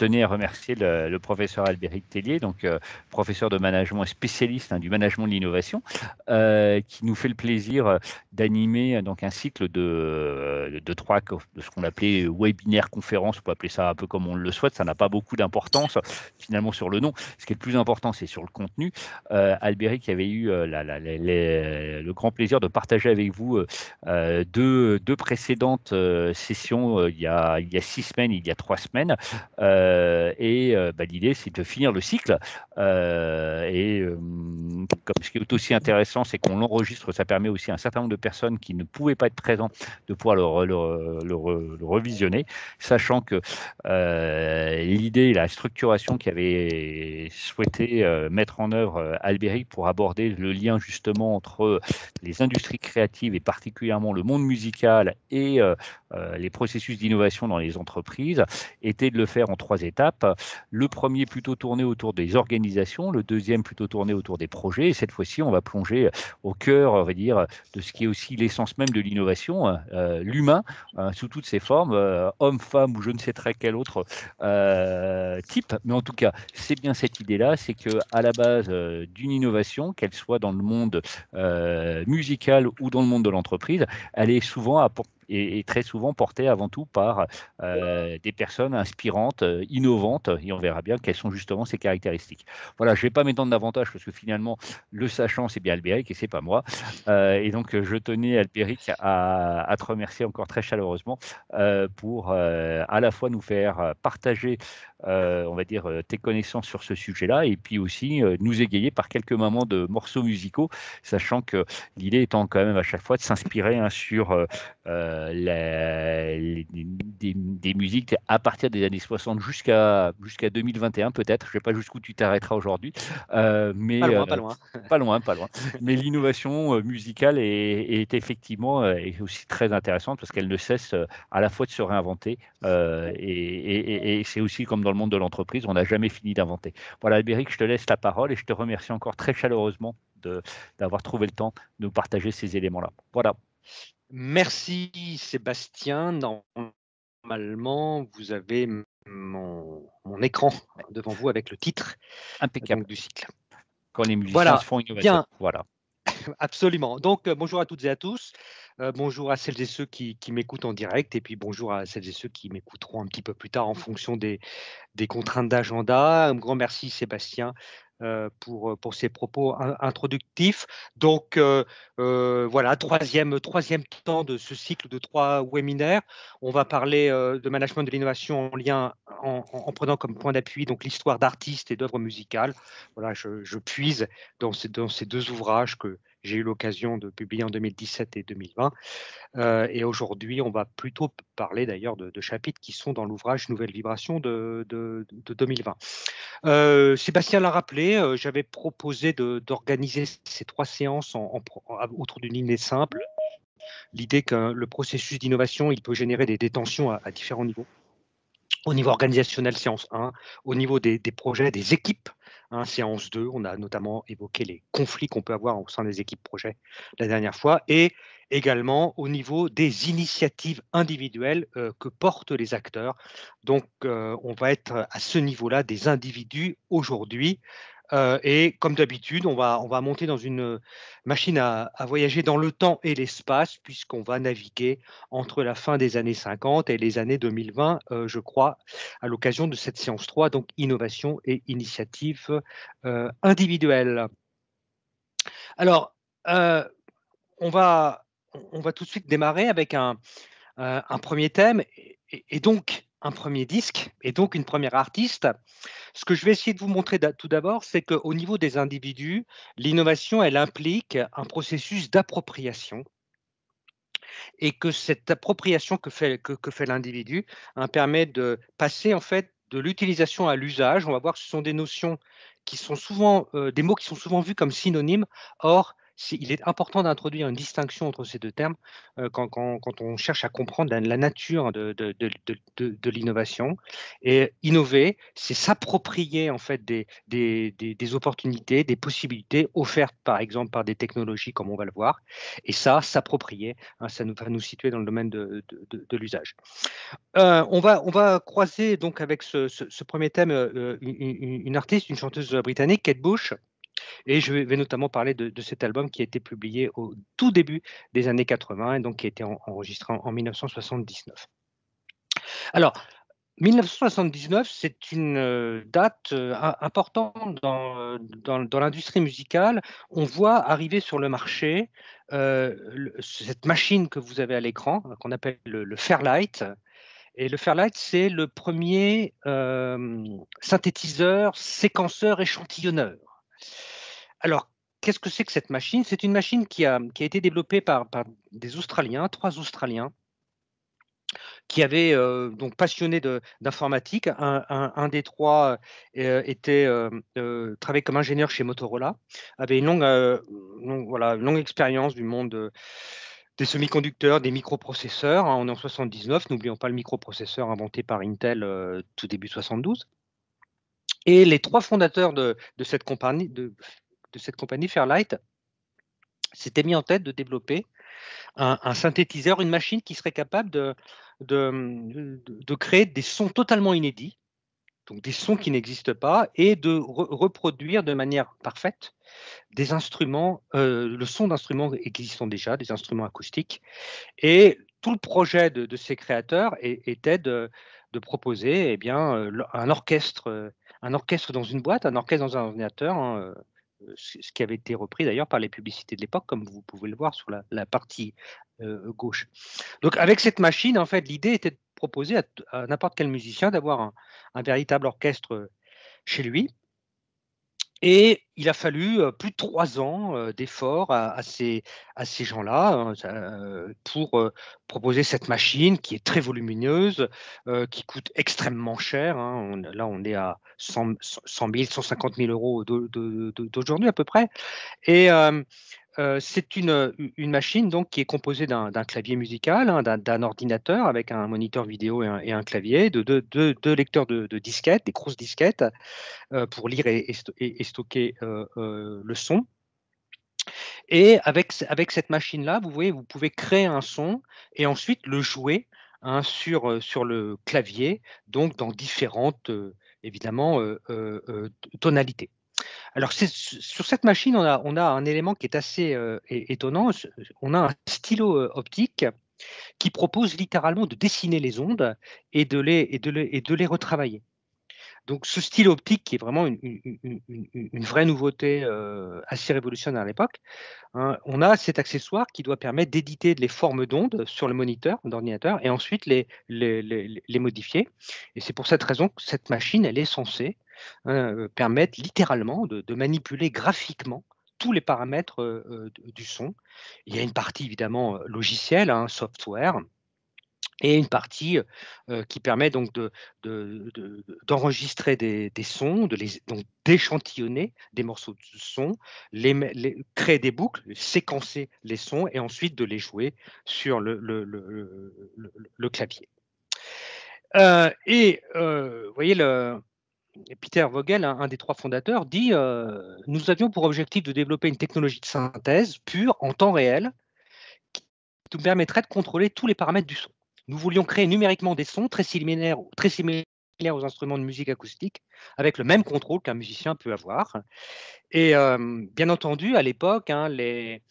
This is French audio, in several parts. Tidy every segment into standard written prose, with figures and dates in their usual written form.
tenais à remercier le professeur Albéric Tellier, donc professeur de management et spécialiste du management de l'innovation, qui nous fait le plaisir d'animer donc un cycle de de ce qu'on appelait webinaire conférence, on peut appeler ça un peu comme on le souhaite, ça n'a pas beaucoup d'importance finalement sur le nom. Ce qui est le plus important, c'est sur le contenu. Albéric avait eu le grand plaisir de partager avec vous deux précédentes sessions il y a 6 semaines, il y a 3 semaines. L'idée, c'est de finir le cycle. Comme ce qui est aussi intéressant, c'est qu'on l'enregistre, ça permet aussi à un certain nombre de personnes qui ne pouvaient pas être présentes de pouvoir le revisionner, sachant que l'idée, la structuration qu'avait souhaité mettre en œuvre Albéric pour aborder le lien justement entre les industries créatives et particulièrement le monde musical et les processus d'innovation dans les entreprises était de le faire en 3 étapes. Le premier plutôt tourné autour des organisations, le deuxième plutôt tourné autour des projets. Et cette fois-ci, on va plonger au cœur, on va dire, de ce qui est aussi l'essence même de l'innovation, l'humain, sous toutes ses formes, homme, femme ou je ne sais très quel autre type. Mais en tout cas, c'est bien cette idée-là, c'est qu'à la base d'une innovation, qu'elle soit dans le monde musical ou dans le monde de l'entreprise, elle est souvent et très souvent portée avant tout par des personnes inspirantes, innovantes, et on verra bien quelles sont justement ces caractéristiques. Voilà, je ne vais pas m'étendre davantage parce que finalement, le sachant, c'est bien Albéric et c'est pas moi. Et donc, je tenais, Albéric, à te remercier encore très chaleureusement pour à la fois nous faire partager, on va dire, tes connaissances sur ce sujet-là, et puis aussi nous égayer par quelques moments de morceaux musicaux, sachant que l'idée étant quand même à chaque fois de s'inspirer sur des musiques à partir des années 60 jusqu'à 2021 peut-être. Je ne sais pas jusqu'où tu t'arrêteras aujourd'hui, Pas mais loin, pas loin. pas loin, pas loin. Mais l'innovation musicale est effectivement est aussi très intéressante parce qu'elle ne cesse à la fois de se réinventer et c'est aussi comme dans le monde de l'entreprise, on n'a jamais fini d'inventer. Voilà, Albéric, je te laisse la parole et je te remercie encore très chaleureusement d'avoir trouvé le temps de nous partager ces éléments-là. Voilà. Merci Sébastien. Normalement, vous avez mon écran devant vous avec le titre Impeccable. donc, du cycle. Quand les musiciens se Voilà, font innovation. bien, Voilà. absolument. Donc, bonjour à toutes et à tous. Bonjour à celles et ceux qui m'écoutent en direct et puis bonjour à celles et ceux qui m'écouteront un petit peu plus tard en fonction des contraintes d'agenda. Un grand merci Sébastien pour ces propos introductifs. Donc voilà, troisième temps de ce cycle de 3 webinaires. On va parler de management de l'innovation en lien, en prenant comme point d'appui donc l'histoire d'artistes et d'œuvres musicales. Voilà, je puise dans ces 2 ouvrages que j'ai eu l'occasion de publier en 2017 et 2020. Et aujourd'hui, on va plutôt parler d'ailleurs de chapitres qui sont dans l'ouvrage Nouvelles vibrations de 2020. Sébastien l'a rappelé, j'avais proposé d'organiser ces 3 séances autour d'une ligne simple. L'idée que le processus d'innovation, il peut générer des tensions à différents niveaux. Au niveau organisationnel, séance 1, au niveau des projets, des équipes, séance 2, on a notamment évoqué les conflits qu'on peut avoir au sein des équipes projets la dernière fois, et également au niveau des initiatives individuelles que portent les acteurs. Donc, on va être à ce niveau-là des individus aujourd'hui. Et comme d'habitude, on va monter dans une machine à voyager dans le temps et l'espace, puisqu'on va naviguer entre la fin des années 50 et les années 2020, je crois, à l'occasion de cette séance 3, donc innovation et initiative individuelle. Alors, on va tout de suite démarrer avec un premier thème et donc un premier disque et donc une première artiste. Ce que je vais essayer de vous montrer tout d'abord, c'est qu'au niveau des individus, l'innovation, elle implique un processus d'appropriation et que cette appropriation que fait l'individu permet de passer en fait de l'utilisation à l'usage. On va voir que ce sont des notions qui sont souvent des mots qui sont souvent vus comme synonymes. Or, il est important d'introduire une distinction entre ces 2 termes, quand on cherche à comprendre la nature de l'innovation. Et innover, c'est s'approprier en fait des opportunités, des possibilités offertes par exemple par des technologies comme on va le voir. Et ça, s'approprier, hein, ça va nous situer dans le domaine de l'usage. On va croiser donc avec ce 1er thème, une artiste, une chanteuse britannique, Kate Bush, et je vais notamment parler de cet album qui a été publié au tout début des années 80 et donc qui a été enregistré en 1979. Alors, 1979, c'est une, date, importante dans l'industrie musicale. On voit arriver sur le marché, cette machine que vous avez à l'écran, qu'on appelle le Fairlight. Et le Fairlight, c'est le premier synthétiseur, séquenceur, échantillonneur. Alors, qu'est-ce que c'est que cette machine? C'est une machine qui a été développée par des Australiens, 3 Australiens, qui avaient, donc passionnés d'informatique. Un des 3 était, travaillait comme ingénieur chez Motorola, avait une longue expérience du monde, des semi-conducteurs, des microprocesseurs, hein. On est en 79, n'oublions pas le microprocesseur inventé par Intel, tout début 72. Et les 3 fondateurs de cette compagnie Fairlight s'étaient mis en tête de développer un synthétiseur, une machine qui serait capable de créer des sons totalement inédits, donc des sons qui n'existent pas, et de reproduire de manière parfaite des instruments, le son d'instruments existant déjà, des instruments acoustiques. Et tout le projet de ces créateurs était de proposer, eh bien, un orchestre dans une boîte, un orchestre dans un ordinateur, hein, ce qui avait été repris d'ailleurs par les publicités de l'époque, comme vous pouvez le voir sur la partie, gauche. Donc avec cette machine, en fait, l'idée était de proposer à n'importe quel musicien d'avoir un véritable orchestre, chez lui. Et il a fallu, plus de 3 ans, d'efforts à ces gens-là, hein, pour, proposer cette machine qui est très volumineuse, qui coûte extrêmement cher, hein. On est à 100 000 €, d'aujourd'hui à peu près. Et c'est une machine donc qui est composée d'un clavier musical, hein, d'un ordinateur avec un moniteur vidéo et un clavier, de 2 lecteurs de disquettes, des grosses disquettes, pour lire et stocker, le son. Et avec cette machine-là, vous voyez, vous pouvez créer un son et ensuite le jouer, hein, sur le clavier, donc dans différentes, évidemment, tonalités. Alors sur cette machine, on a un élément qui est assez, étonnant. On a un stylo, optique qui propose littéralement de dessiner les ondes et de les retravailler. Donc ce style optique qui est vraiment une vraie nouveauté, assez révolutionnaire à l'époque, hein, on a cet accessoire qui doit permettre d'éditer les formes d'ondes sur le moniteur d'ordinateur et ensuite les modifier. Et c'est pour cette raison que cette machine, elle est censée, hein, permettre littéralement de manipuler graphiquement tous les paramètres, du son. Il y a une partie évidemment, logicielle, hein, software, et une partie, qui permet donc d'enregistrer des sons, donc d'échantillonner des morceaux de son, créer des boucles, séquencer les sons et ensuite de les jouer sur le clavier. Vous voyez Peter Vogel, un des 3 fondateurs, dit, «Nous avions pour objectif de développer une technologie de synthèse pure en temps réel qui nous permettrait de contrôler tous les paramètres du son. Nous voulions créer numériquement des sons très similaires aux instruments de musique acoustique, avec le même contrôle qu'un musicien peut avoir. Et bien entendu, à l'époque, hein, les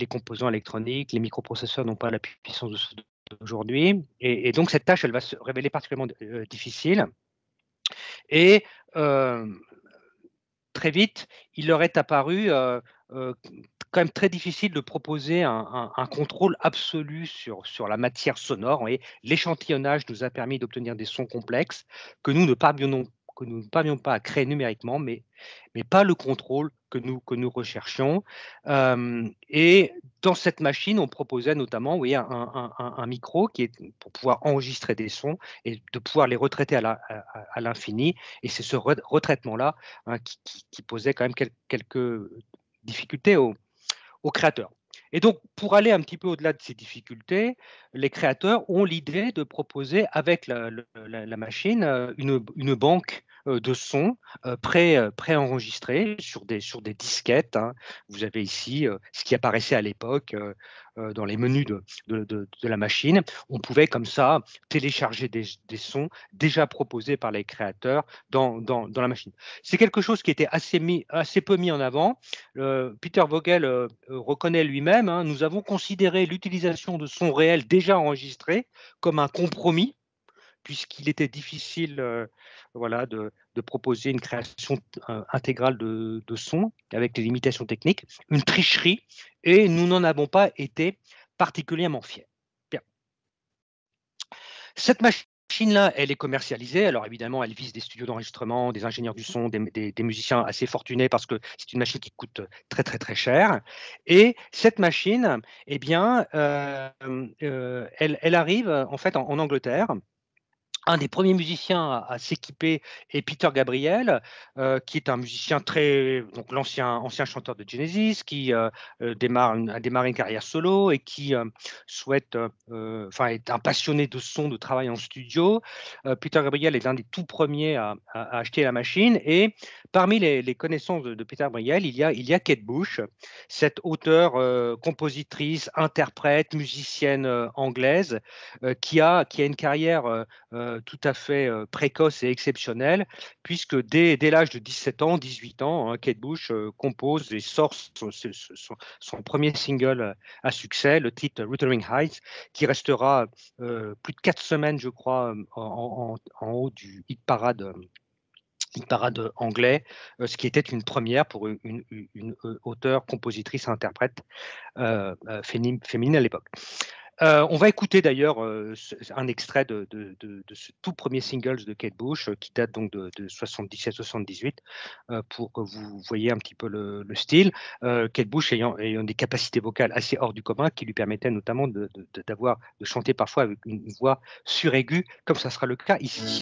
composants électroniques, les microprocesseurs n'ont pas la puissance de ceux d'aujourd'hui. Et donc cette tâche, elle va se révéler particulièrement difficile. Et très vite, il leur est apparu, heu, quand même très difficile de proposer un contrôle absolu sur la matière sonore, et l'échantillonnage nous a permis d'obtenir des sons complexes que nous ne parvenions pas à créer numériquement, mais pas le contrôle que nous recherchions. Et dans cette machine, on proposait notamment, oui, un micro qui est pour pouvoir enregistrer des sons et de pouvoir les retraiter à l'infini. Et c'est ce retraitement-là, hein, qui posait quand même quelques difficultés aux créateurs. Et donc, pour aller un petit peu au-delà de ces difficultés, les créateurs ont l'idée de proposer avec la machine une banque de sons préenregistrés sur des disquettes, hein. Vous avez ici ce qui apparaissait à l'époque dans les menus de la machine. On pouvait comme ça télécharger des sons déjà proposés par les créateurs dans la machine. C'est quelque chose qui était assez peu mis en avant. Peter Vogel reconnaît lui-même, hein, nous avons considéré l'utilisation de sons réels déjà enregistrés comme un compromis, puisqu'il était difficile voilà, de proposer une création intégrale de sons avec des limitations techniques, une tricherie, et nous n'en avons pas été particulièrement fiers. Bien. Cette machine-là, elle est commercialisée. Alors évidemment, elle vise des studios d'enregistrement, des ingénieurs du son, des musiciens assez fortunés parce que c'est une machine qui coûte très très très cher. Et cette machine, eh bien, elle arrive en fait en Angleterre. Un des premiers musiciens à s'équiper est Peter Gabriel, qui est un musicien donc ancien chanteur de Genesis, qui a démarré une carrière solo et qui souhaite, enfin, est un passionné de son, de travail en studio. Peter Gabriel est l'un des tout premiers à acheter la machine. Et parmi les connaissances de Peter Gabriel, il y a Kate Bush, cette auteure, compositrice, interprète, musicienne anglaise, qui a une carrière tout à fait précoce et exceptionnelle, puisque dès l'âge de 17 ans, 18 ans, hein, Kate Bush compose et sort son premier single à succès, le titre Wuthering Heights, qui restera plus de 4 semaines, je crois, en haut du hit parade anglais, ce qui était une première pour une auteure, compositrice, interprète féminine à l'époque. On va écouter d'ailleurs un extrait de ce tout premier single de Kate Bush qui date donc de 77-78 pour que vous voyez un petit peu le style. Kate Bush ayant des capacités vocales assez hors du commun qui lui permettaient notamment de chanter parfois avec une voix suraiguë, comme ça sera le cas ici.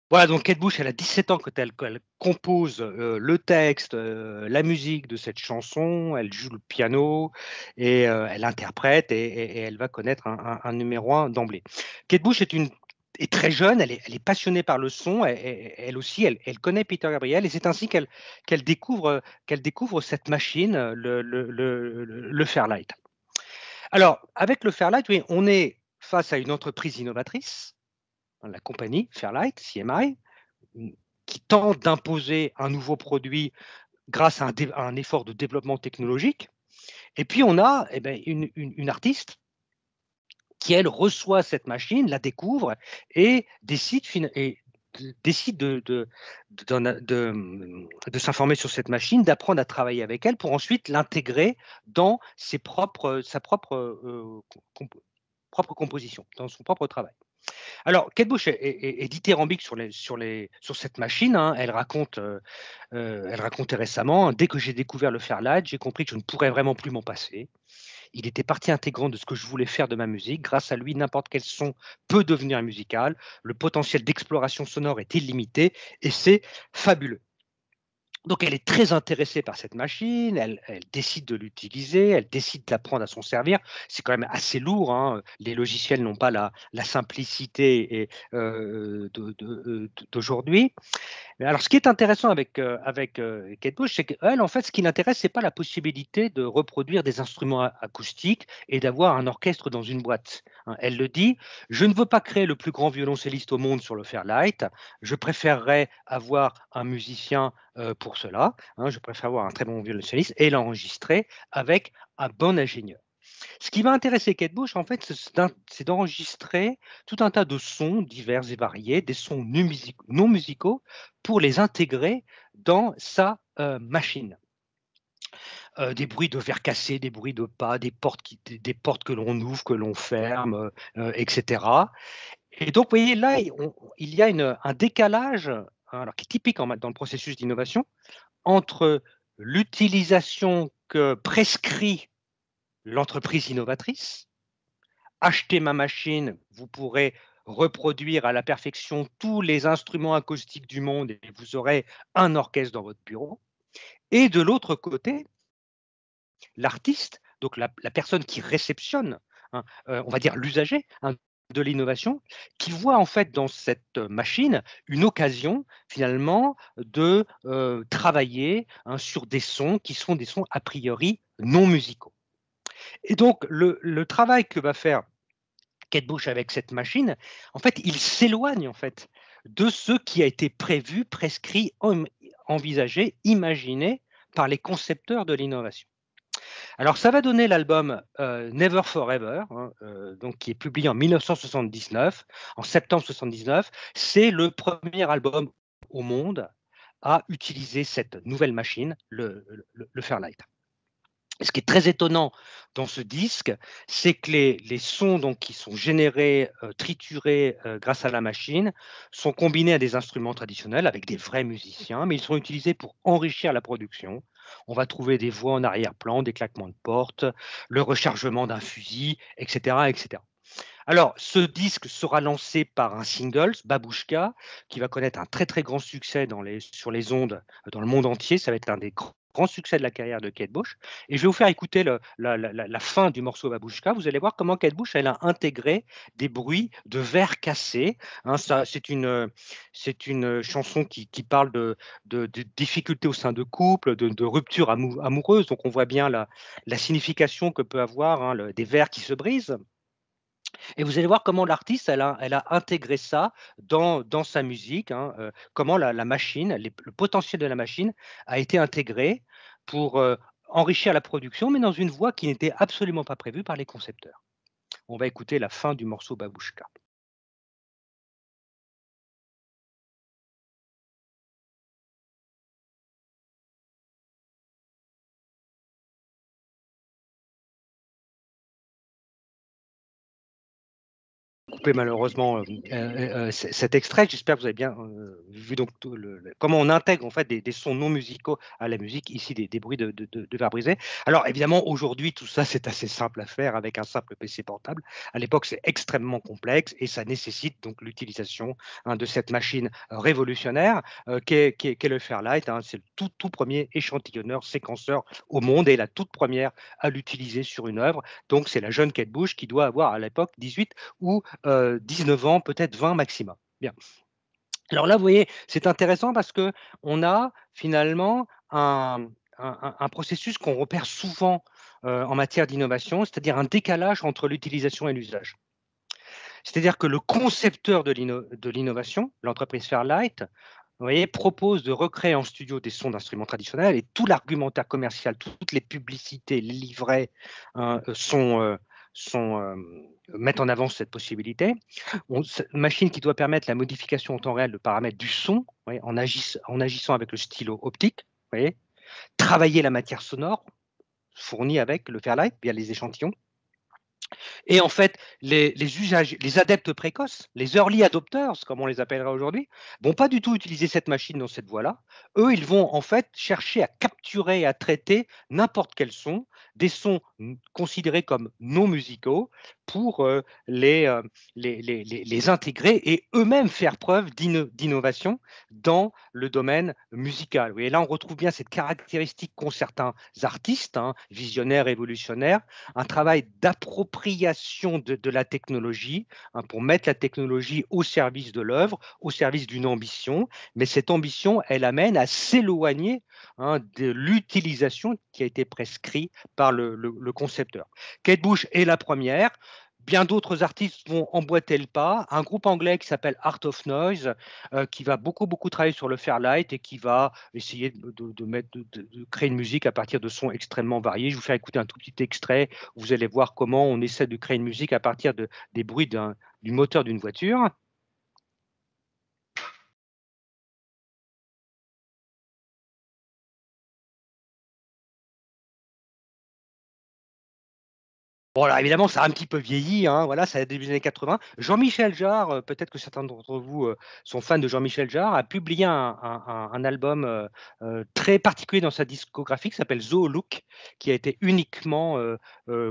Voilà, donc Kate Bush, elle a 17 ans quand elle compose, le texte, la musique de cette chanson. Elle joue le piano et elle interprète et elle va connaître un numéro 1 d'emblée. Kate Bush est très jeune, elle est passionnée par le son, elle aussi, elle connaît Peter Gabriel et c'est ainsi qu'elle découvre cette machine, le Fairlight. Alors, avec le Fairlight, oui, on est face à une entreprise innovatrice, la compagnie Fairlight, CMI, mmh, qui tente d'imposer un nouveau produit grâce à un effort de développement technologique. Et puis on a eh beh, une artiste qui, elle, reçoit cette machine, la découvre et décide de s'informer sur cette machine, d'apprendre à travailler avec elle pour ensuite l'intégrer dans sa propre composition, dans son propre travail. Alors, Kate Bush est dithyrambique sur cette machine, hein. Elle racontait récemment: «Dès que j'ai découvert le Fairlight, j'ai compris que je ne pourrais vraiment plus m'en passer. Il était partie intégrante de ce que je voulais faire de ma musique. Grâce à lui, n'importe quel son peut devenir musical. Le potentiel d'exploration sonore est illimité et c'est fabuleux». Donc elle est très intéressée par cette machine, elle décide de l'utiliser, elle décide d'apprendre à s'en servir. C'est quand même assez lourd, hein, les logiciels n'ont pas la simplicité d'aujourd'hui. Mais alors, ce qui est intéressant avec Kate Bush, c'est qu'elle, en fait, ce qui l'intéresse, c'est pas la possibilité de reproduire des instruments acoustiques et d'avoir un orchestre dans une boîte, hein. Elle le dit: «Je ne veux pas créer le plus grand violoncelliste au monde sur le Fairlight. Je préférerais avoir un musicien pour cela, hein. Je préfère avoir un très bon violoncelliste et l'enregistrer avec un bon ingénieur». Ce qui va intéresser Kate Bush, en fait, c'est d'enregistrer tout un tas de sons divers et variés, des sons non musicaux, pour les intégrer dans sa machine. Des bruits de verre cassé, des bruits de pas, des portes que l'on ouvre, que l'on ferme, et cetera. Et donc, vous voyez, là, il y a un décalage, hein, alors qui est typique dans le processus d'innovation, entre l'utilisation que prescrit l'entreprise innovatrice achetez ma machine, vous pourrez reproduire à la perfection tous les instruments acoustiques du monde et vous aurez un orchestre dans votre bureau. Et de l'autre côté, l'artiste, donc la personne qui réceptionne, hein, on va dire l'usager, hein, de l'innovation, qui voit en fait dans cette machine une occasion finalement de, travailler, hein, sur des sons qui sont des sons a priori non musicaux. Et donc le travail que va faire Kate Bush avec cette machine, en fait, il s'éloigne en fait de ce qui a été prévu, prescrit, envisagé, imaginé par les concepteurs de l'innovation. Alors ça va donner l'album, Never Forever, hein, donc qui est publié en 1979, en septembre 79. C'est le premier album au monde à utiliser cette nouvelle machine, le Fairlight. Ce qui est très étonnant dans ce disque, c'est que les sons donc qui sont générés, triturés, grâce à la machine, sont combinés à des instruments traditionnels avec des vrais musiciens, mais ils sont utilisés pour enrichir la production. On va trouver des voix en arrière-plan, des claquements de porte, le rechargement d'un fusil, et cetera, et cetera. Alors, ce disque sera lancé par un single, Babouchka, qui va connaître un très, très grand succès sur les ondes, dans le monde entier. Ça va être un des grands succès de la carrière de Kate Bush et je vais vous faire écouter la fin du morceau Babouchka. Vous allez voir comment Kate Bush, elle a intégré des bruits de verres cassés, hein. Ça, c'est une chanson qui parle de difficultés au sein de couple, de rupture amoureuse. Donc on voit bien la signification que peut avoir, hein, le des verres qui se brisent. Et vous allez voir comment l'artiste, elle a intégré ça dans sa musique, hein, comment la machine, le potentiel de la machine a été intégré pour, enrichir la production, mais dans une voie qui n'était absolument pas prévue par les concepteurs. On va écouter la fin du morceau Babouchka. Coupé malheureusement, cet extrait. J'espère que vous avez bien, vu donc tout comment on intègre en fait des sons non musicaux à la musique, ici des bruits de verre brisé. Alors évidemment aujourd'hui tout ça c'est assez simple à faire avec un simple PC portable. À l'époque c'est extrêmement complexe et ça nécessite donc l'utilisation, hein, de cette machine révolutionnaire, qu'est le Fairlight, hein. C'est le tout 1er échantillonneur séquenceur au monde et la toute première à l'utiliser sur une œuvre. Donc c'est la jeune Kate Bush qui doit avoir à l'époque 18 ou 19 ans, peut-être 20 maximum. Bien. Alors là, vous voyez, c'est intéressant parce qu'on a finalement un processus qu'on repère souvent, en matière d'innovation, c'est-à-dire un décalage entre l'utilisation et l'usage. C'est-à-dire que le concepteur de l'innovation, l'entreprise Fairlight, vous voyez, propose de recréer en studio des sons d'instruments traditionnels et tout l'argumentaire commercial, toutes les publicités, les livrets, hein, mettent en avant cette possibilité. Une machine qui doit permettre la modification en temps réel de paramètres du son, vous voyez, en agissant avec le stylo optique, vous voyez, travailler la matière sonore fournie avec le Fairlight via les échantillons. Et en fait, les adeptes précoces, les early adopters, comme on les appellerait aujourd'hui, vont pas du tout utiliser cette machine dans cette voie-là. Eux, ils vont en fait chercher à capturer et à traiter n'importe quel son, des sons considérés comme non musicaux pour les intégrer et eux-mêmes faire preuve d'innovation dans le domaine musical. Oui, et là, on retrouve bien cette caractéristique qu'ont certains artistes, hein, visionnaires, révolutionnaires, un travail d'appropriation de la technologie, hein, pour mettre la technologie au service de l'œuvre, au service d'une ambition. Mais cette ambition, elle amène à s'éloigner, hein, de l'utilisation qui a été prescrite par le concepteur. Kate Bush est la première. Bien d'autres artistes vont emboîter le pas. Un groupe anglais qui s'appelle Art of Noise, qui va beaucoup travailler sur le Fairlight et qui va essayer de créer une musique à partir de sons extrêmement variés. Je vais vous faire écouter un tout petit extrait. Vous allez voir comment on essaie de créer une musique à partir des bruits du moteur d'une voiture. Bon, alors évidemment, ça a un petit peu vieilli, hein, voilà, ça début des années 80. Jean-Michel Jarre, peut-être que certains d'entre vous, sont fans de Jean-Michel Jarre, a publié un album, très particulier dans sa discographie qui s'appelle Zoolook, qui a été uniquement,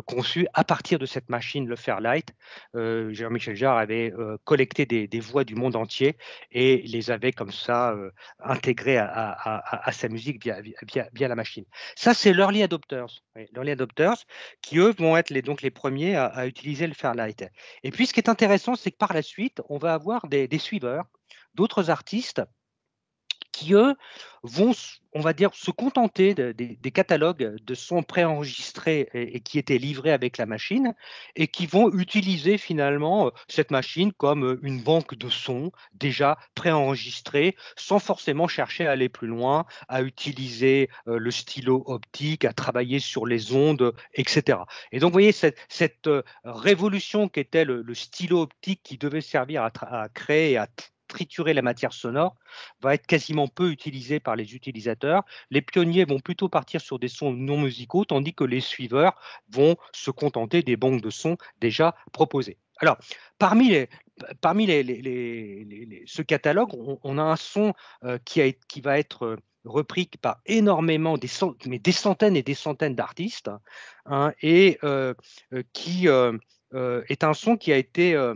conçu à partir de cette machine, le Fairlight. Jean-Michel Jarre avait, collecté des voix du monde entier et les avait comme ça, intégrées à sa musique via la machine. Ça, c'est l'early adopters, oui, l'early adopters qui eux vont être donc les premiers à utiliser le Fairlight. Et puis ce qui est intéressant, c'est que par la suite, on va avoir des suiveurs, d'autres artistes qui, eux, vont, on va dire, se contenter des catalogues de sons préenregistrés et qui étaient livrés avec la machine et qui vont utiliser finalement cette machine comme une banque de sons déjà préenregistrés sans forcément chercher à aller plus loin, à utiliser le stylo optique, à travailler sur les ondes, etc. Et donc, vous voyez, cette révolution qu'était le stylo optique qui devait servir à créer et à triturer la matière sonore va être quasiment peu utilisé par les utilisateurs. Les pionniers vont plutôt partir sur des sons non musicaux, tandis que les suiveurs vont se contenter des banques de sons déjà proposées. Alors, parmi ce catalogue, on a un son qui va être repris par énormément, mais des centaines et des centaines d'artistes, hein, et qui est un son qui a été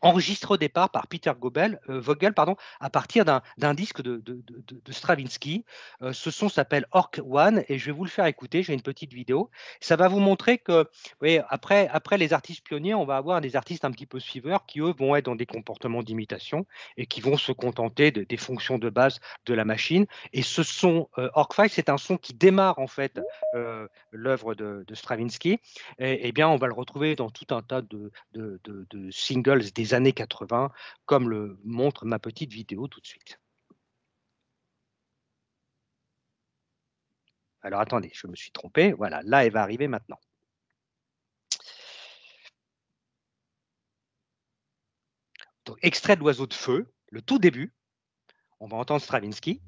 enregistré au départ par Peter Vogel, pardon, à partir d'un disque de Stravinsky. Ce son s'appelle Orc One et je vais vous le faire écouter. J'ai une petite vidéo. Ça va vous montrer que, oui, après les artistes pionniers, on va avoir des artistes un petit peu suiveurs qui, eux, vont être dans des comportements d'imitation et qui vont se contenter des fonctions de base de la machine. Et ce son Orc 5, c'est un son qui démarre en fait l'œuvre de Stravinsky. Et bien, on va le retrouver dans tout un tas de singles des années 80, comme le montre ma petite vidéo tout de suite. Alors attendez, je me suis trompé. Voilà, là, elle va arriver maintenant. Donc, extrait de l'Oiseau de feu, le tout début. On va entendre Stravinsky.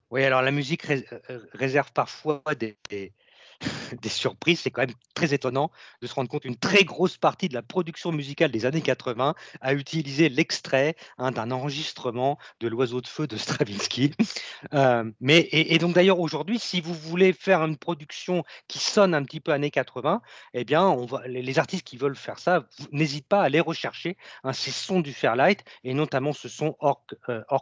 Oui, alors la musique réserve parfois des surprises. C'est quand même très étonnant de se rendre compte qu'une très grosse partie de la production musicale des années 80 a utilisé l'extrait, hein, d'un enregistrement de l'Oiseau de feu de Stravinsky. Mais donc d'ailleurs aujourd'hui, si vous voulez faire une production qui sonne un petit peu années 80, eh bien les artistes qui veulent faire ça, n'hésitent pas à aller rechercher, hein, ces sons du Fairlight et notamment ce son Orc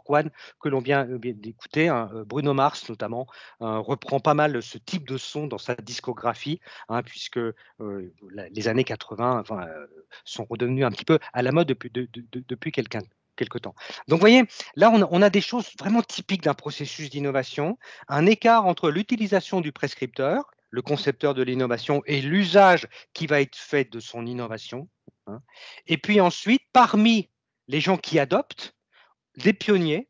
One que l'on vient d'écouter, hein. Bruno Mars notamment reprend pas mal ce type de son dans sa discographie, hein, puisque les années 80, enfin, sont redevenues un petit peu à la mode depuis quelque temps. Donc vous voyez, là, on a des choses vraiment typiques d'un processus d'innovation, un écart entre l'utilisation du prescripteur, le concepteur de l'innovation, et l'usage qui va être fait de son innovation, hein. Et puis ensuite, parmi les gens qui adoptent, des pionniers,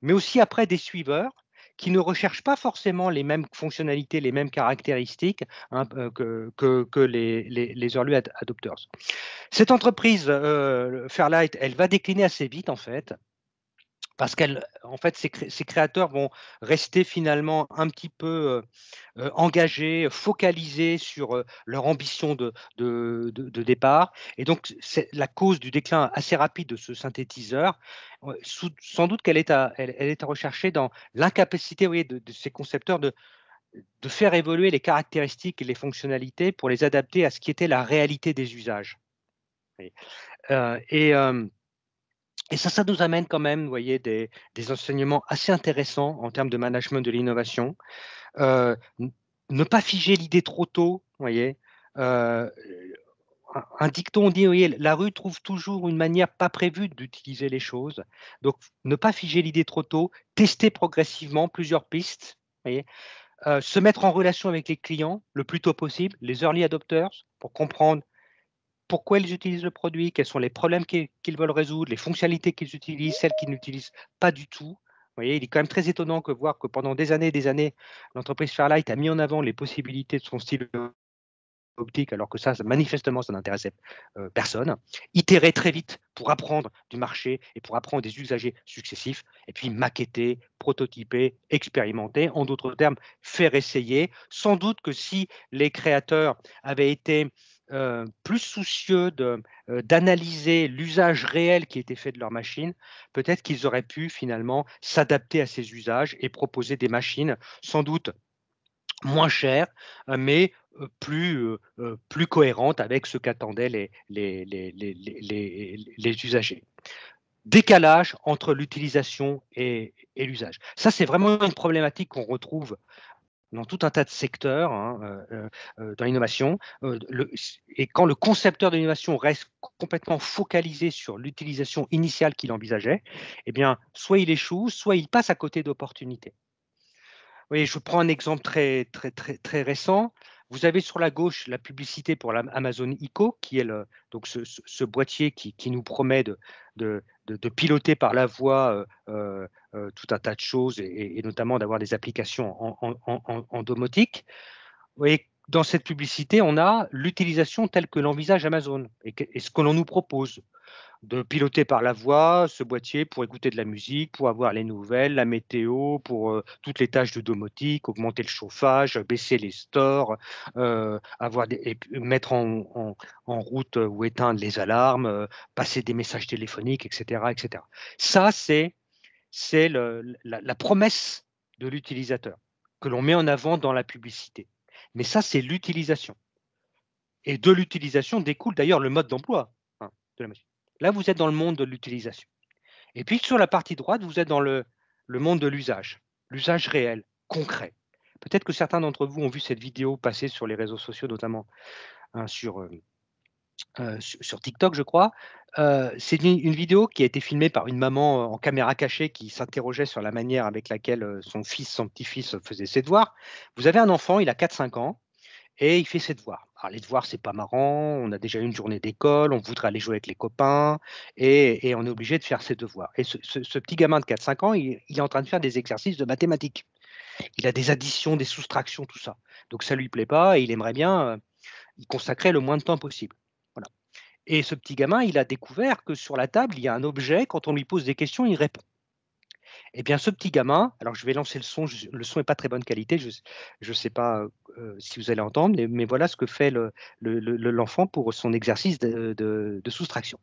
mais aussi après des suiveurs qui ne recherchent pas forcément les mêmes fonctionnalités, les mêmes caractéristiques, hein, que les early adopters. Cette entreprise, Fairlight, elle va décliner assez vite en fait, parce en fait, ces créateurs vont rester finalement un petit peu engagés, focalisés sur leur ambition de départ. Et donc, c'est la cause du déclin assez rapide de ce synthétiseur. Sans doute qu'elle elle est à rechercher dans l'incapacité, vous voyez, de ces concepteurs de faire évoluer les caractéristiques et les fonctionnalités pour les adapter à ce qui était la réalité des usages. Et, euh, et, euh, et ça nous amène quand même, vous voyez, des enseignements assez intéressants en termes de management de l'innovation. Ne pas figer l'idée trop tôt, vous voyez. Euh, un dicton dit, vous voyez, la rue trouve toujours une manière pas prévue d'utiliser les choses. Donc, ne pas figer l'idée trop tôt, tester progressivement plusieurs pistes, vous voyez. Se mettre en relation avec les clients le plus tôt possible, les early adopters, pour comprendre pourquoi ils utilisent le produit, quels sont les problèmes qu'ils veulent résoudre, les fonctionnalités qu'ils utilisent, celles qu'ils n'utilisent pas du tout. Vous voyez, il est quand même très étonnant de voir que pendant des années et des années, l'entreprise Fairlight a mis en avant les possibilités de son style optique, alors que manifestement, ça n'intéressait personne. Itérer très vite pour apprendre du marché et pour apprendre des usagers successifs, et puis maqueter, prototyper, expérimenter, en d'autres termes, faire essayer. Sans doute que si les créateurs avaient été plus soucieux d'analyser l'usage réel qui était fait de leur machine, peut-être qu'ils auraient pu finalement s'adapter à ces usages et proposer des machines sans doute moins chères, mais plus cohérentes avec ce qu'attendaient les usagers. Décalage entre l'utilisation et l'usage. Ça, c'est vraiment une problématique qu'on retrouve dans tout un tas de secteurs hein, dans l'innovation. Et quand le concepteur de l'innovation reste complètement focalisé sur l'utilisation initiale qu'il envisageait, eh bien, soit il échoue, soit il passe à côté d'opportunités. Oui, je prends un exemple très récent. Vous avez sur la gauche la publicité pour Amazon Echo, qui est donc ce boîtier qui nous promet de piloter par la voix tout un tas de choses et notamment d'avoir des applications en domotique. Vous voyez, dans cette publicité, on a l'utilisation telle que l'envisage Amazon et ce que l'on nous propose de piloter par la voix ce boîtier pour écouter de la musique, pour avoir les nouvelles, la météo, pour toutes les tâches de domotique, augmenter le chauffage, baisser les stores, mettre en route ou éteindre les alarmes, passer des messages téléphoniques, etc. etc. Ça, c'est la promesse de l'utilisateur que l'on met en avant dans la publicité. Mais ça, c'est l'utilisation. Et de l'utilisation découle d'ailleurs le mode d'emploi hein, de la machine. Là, vous êtes dans le monde de l'utilisation. Et puis sur la partie droite, vous êtes dans le monde de l'usage réel, concret. Peut-être que certains d'entre vous ont vu cette vidéo passer sur les réseaux sociaux, notamment hein, sur TikTok, je crois. C'est une vidéo qui a été filmée par une maman en caméra cachée qui s'interrogeait sur la manière avec laquelle son petit-fils faisait ses devoirs. Vous avez un enfant, il a 4-5 ans, et il fait ses devoirs. Alors les devoirs, c'est pas marrant, on a déjà eu une journée d'école, on voudrait aller jouer avec les copains et on est obligé de faire ses devoirs. Et ce petit gamin de 4-5 ans, il est en train de faire des exercices de mathématiques. Il a des additions, des soustractions, tout ça. Donc ça lui plaît pas et il aimerait bien y consacrer le moins de temps possible. Voilà. Et ce petit gamin, il a découvert que sur la table, il y a un objet, quand on lui pose des questions, il répond. Eh bien, ce petit gamin, alors je vais lancer le son, le son n'est pas très bonne qualité, je ne sais pas si vous allez entendre, mais voilà ce que fait l'enfant pour son exercice de soustraction.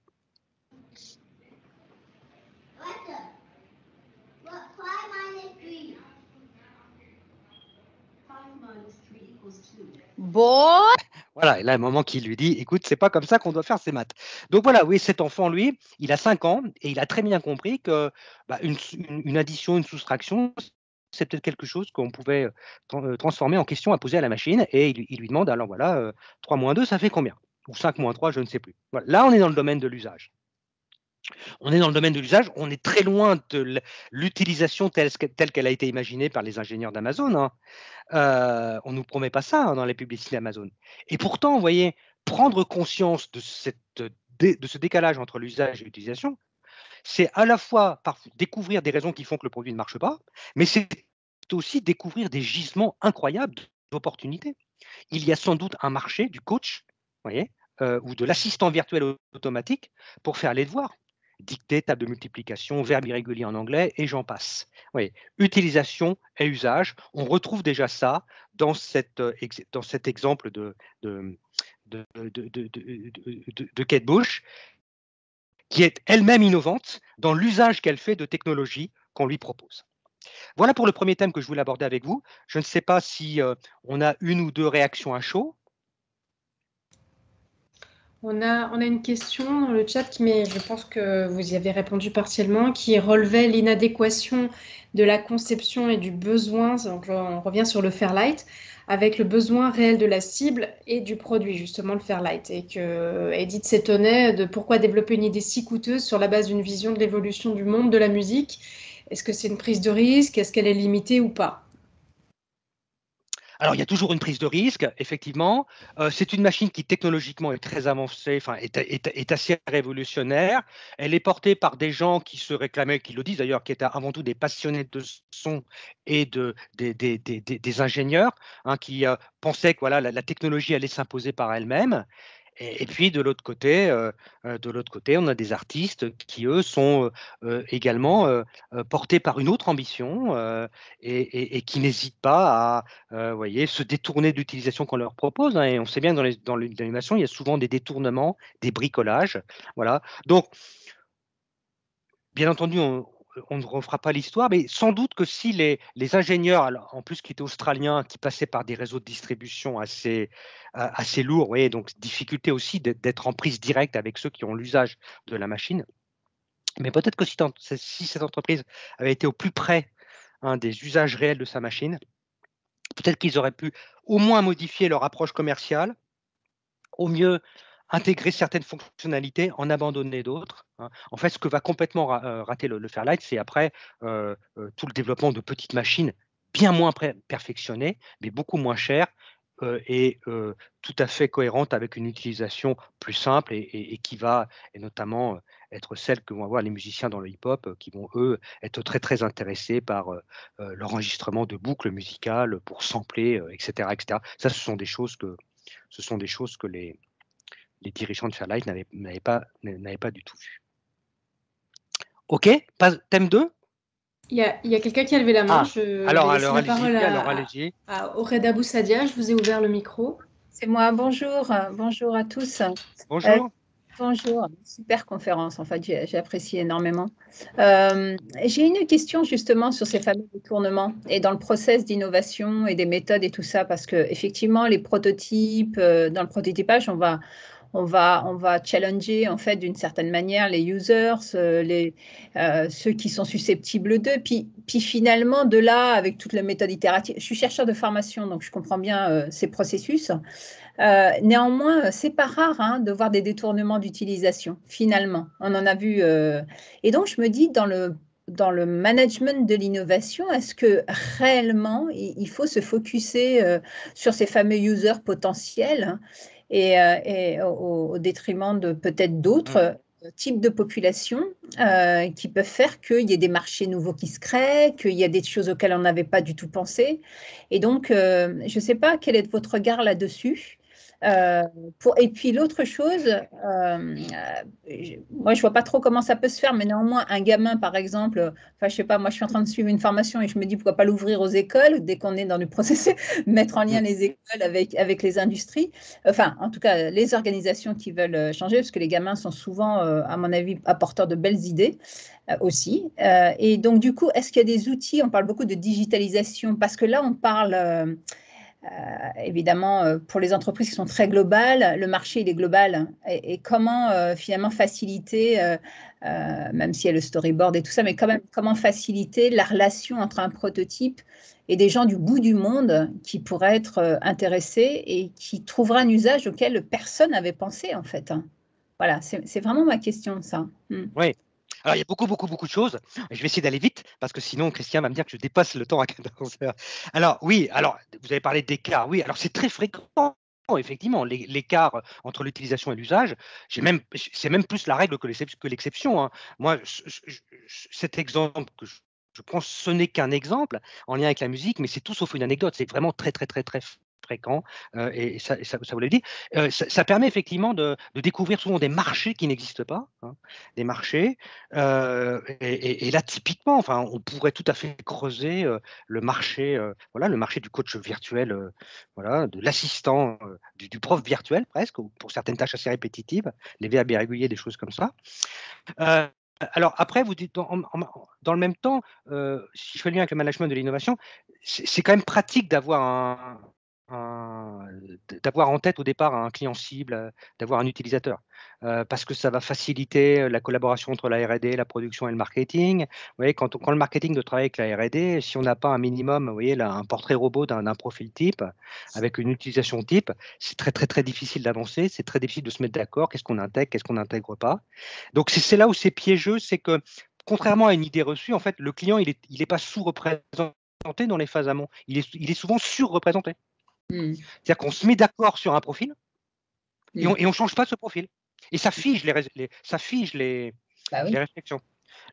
Boy. Voilà, et là, un moment qui lui dit, écoute, c'est pas comme ça qu'on doit faire ces maths. Donc voilà, oui, cet enfant, lui, il a 5 ans et il a très bien compris que une addition, une soustraction, c'est peut-être quelque chose qu'on pouvait transformer en question à poser à la machine. Et il lui demande, alors voilà, 3 moins 2, ça fait combien? Ou 5 moins 3, je ne sais plus. Voilà. Là, on est dans le domaine de l'usage. On est dans le domaine de l'usage, on est très loin de l'utilisation telle qu'elle a été imaginée par les ingénieurs d'Amazon. Hein. On ne nous promet pas ça hein, dans les publicités Amazon. Et pourtant, vous voyez, prendre conscience de ce décalage entre l'usage et l'utilisation, c'est à la fois découvrir des raisons qui font que le produit ne marche pas, mais c'est aussi découvrir des gisements incroyables d'opportunités. Il y a sans doute un marché du coach, vous voyez, ou de l'assistant virtuel automatique pour faire les devoirs. dictée, table de multiplication, verbe irrégulier en anglais, et j'en passe. Oui, utilisation et usage, on retrouve déjà ça dans dans cet exemple de, de Kate Bush, qui est elle-même innovante dans l'usage qu'elle fait de technologies qu'on lui propose. Voilà pour le premier thème que je voulais aborder avec vous. Je ne sais pas si on a une ou deux réactions à chaud. On a une question dans le chat, mais je pense que vous y avez répondu partiellement, qui relevait l'inadéquation de la conception et du besoin, donc on revient sur le Fairlight, avec le besoin réel de la cible et du produit, justement le Fairlight. Et que Edith s'étonnait de pourquoi développer une idée si coûteuse sur la base d'une vision de l'évolution du monde de la musique. Est-ce que c'est une prise de risque? Est-ce qu'elle est limitée ou pas? Alors, il y a toujours une prise de risque, effectivement. C'est une machine qui technologiquement est très avancée, enfin, est assez révolutionnaire. Elle est portée par des gens qui se réclamaient, qui le disent d'ailleurs, qui étaient avant tout des passionnés de son et des ingénieurs, hein, qui pensaient que voilà, la technologie allait s'imposer par elle-même. Et puis de l'autre côté, on a des artistes qui, eux, sont également portés par une autre ambition et qui n'hésitent pas à voyez, se détourner de l'utilisation qu'on leur propose, hein. Et on sait bien que dans l'animation, il y a souvent des détournements, des bricolages. Voilà. Donc, bien entendu, on ne refera pas l'histoire, mais sans doute que si les ingénieurs, alors, en plus qui étaient australiens, qui passaient par des réseaux de distribution assez lourds, vous voyez, donc difficulté aussi d'être en prise directe avec ceux qui ont l'usage de la machine. Mais peut-être que si cette entreprise avait été au plus près, hein, des usages réels de sa machine, peut-être qu'ils auraient pu au moins modifier leur approche commerciale, au mieux intégrer certaines fonctionnalités, en abandonner d'autres, hein. En fait, ce que va complètement rater le Fairlight, c'est après tout le développement de petites machines bien moins perfectionnées, mais beaucoup moins chères et tout à fait cohérentes avec une utilisation plus simple et qui va, et notamment être celle que vont avoir les musiciens dans le hip-hop, qui vont, eux, être très, très intéressés par l'enregistrement de boucles musicales pour sampler, etc., etc. Ça, ce sont des choses que les dirigeants de Fairlight n'avaient pas du tout vu. OK, thème 2. Il y a quelqu'un qui a levé la main. Ah, Je vais alors laisser la parole allez-y. à Oreda Boussadia. Je vous ai ouvert le micro. C'est moi, bonjour, bonjour à tous. Bonjour. Bonjour, super conférence, en fait, j'ai apprécié énormément. J'ai une question justement sur ces fameux détournements et dans le process d'innovation et des méthodes et tout ça, parce que effectivement, les prototypes, dans le prototypage, on va challenger en fait d'une certaine manière les users, ceux qui sont susceptibles d'eux. Puis finalement, de là, avec toute la méthode itérative, je suis chercheur de formation, donc je comprends bien ces processus. Néanmoins, c'est pas rare hein, de voir des détournements d'utilisation, finalement. On en a vu. Et donc, je me dis, dans le management de l'innovation, est-ce que réellement, il faut se focuser sur ces fameux users potentiels hein, et au détriment de peut-être d'autres types de populations qui peuvent faire qu'il y ait des marchés nouveaux qui se créent, qu'il y a des choses auxquelles on n'avait pas du tout pensé. Et donc, je ne sais pas quel est votre regard là-dessus. Et puis l'autre chose, moi je vois pas trop comment ça peut se faire, mais néanmoins un gamin par exemple, enfin je sais pas, moi je suis en train de suivre une formation et je me dis pourquoi pas l'ouvrir aux écoles dès qu'on est dans le processus, mettre en lien les écoles avec les industries, enfin en tout cas les organisations qui veulent changer, parce que les gamins sont souvent, à mon avis, apporteurs de belles idées aussi. Et donc du coup, est-ce qu'il y a des outils, on parle beaucoup de digitalisation, parce que là on parle évidemment, pour les entreprises qui sont très globales, le marché il est global. Et comment finalement faciliter, même s'il y a le storyboard et tout ça, mais quand même, comment faciliter la relation entre un prototype et des gens du bout du monde qui pourraient être intéressés et qui trouveraient un usage auquel personne n'avait pensé en fait, hein. Voilà, c'est vraiment ma question, ça. Oui. Alors, il y a beaucoup, beaucoup, beaucoup de choses. Je vais essayer d'aller vite parce que sinon, Christian va me dire que je dépasse le temps à 14 heures. Alors, oui, alors, vous avez parlé d'écart. Oui, alors c'est très fréquent, effectivement, l'écart entre l'utilisation et l'usage. C'est même plus la règle que l'exception, hein. Moi, cet exemple que je prends, ce n'est qu'un exemple en lien avec la musique, mais c'est tout sauf une anecdote. C'est vraiment très, très, très, très fréquent, et ça vous l'avez dit. Ça permet effectivement de découvrir souvent des marchés qui n'existent pas, hein, des marchés. Et là, typiquement, enfin, on pourrait tout à fait creuser le marché, voilà, le marché du coach virtuel, voilà, de l'assistant, du prof virtuel presque, ou pour certaines tâches assez répétitives, les verbes irréguliers, des choses comme ça. Alors après, vous dites dans le même temps, si je fais le lien avec le management de l'innovation, c'est quand même pratique d'avoir d'avoir en tête au départ un client cible, d'avoir un utilisateur, parce que ça va faciliter la collaboration entre la R&D, la production et le marketing. Vous voyez, quand le marketing doit travailler avec la R&D, si on n'a pas un minimum, vous voyez, là, un portrait robot d'un profil type, avec une utilisation type, c'est très, très, très difficile d'avancer, c'est très difficile de se mettre d'accord, qu'est-ce qu'on intègre, qu'est-ce qu'on n'intègre pas. Donc c'est là où c'est piégeux, c'est que contrairement à une idée reçue, en fait, le client, il est pas sous-représenté dans les phases amont, il est souvent surreprésenté. C'est-à-dire qu'on se met d'accord sur un profil et on ne change pas ce profil. Et ça fige les réflexions.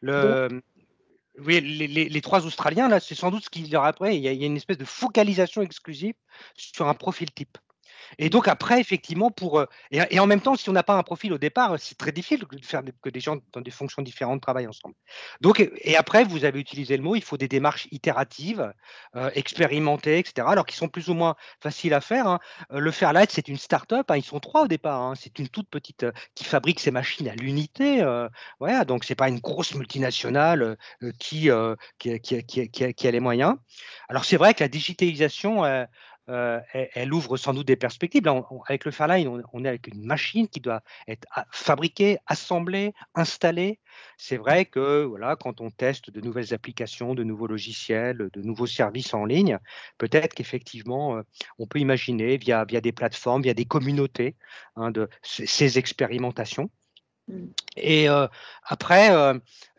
Oui, les trois Australiens, là, c'est sans doute ce qu'il leur après. Il y a une espèce de focalisation exclusive sur un profil type. Et donc après, effectivement, et en même temps, si on n'a pas un profil au départ, c'est très difficile de faire que des gens dans des fonctions différentes travaillent ensemble. Donc, et après, vous avez utilisé le mot, il faut des démarches itératives, expérimentées, etc., alors qui sont plus ou moins faciles à faire, hein. Le Fairlight, c'est une start-up, hein, ils sont 3 au départ, hein, c'est une toute petite qui fabrique ses machines à l'unité. Voilà, donc c'est pas une grosse multinationale qui a les moyens. Alors c'est vrai que la digitalisation, elle ouvre sans doute des perspectives. Là, avec le Fairlight, on est avec une machine qui doit être fabriquée, assemblée, installée. C'est vrai que voilà, quand on teste de nouvelles applications, de nouveaux logiciels, de nouveaux services en ligne, peut-être qu'effectivement, on peut imaginer via des plateformes, via des communautés, hein, de ces expérimentations. Et après,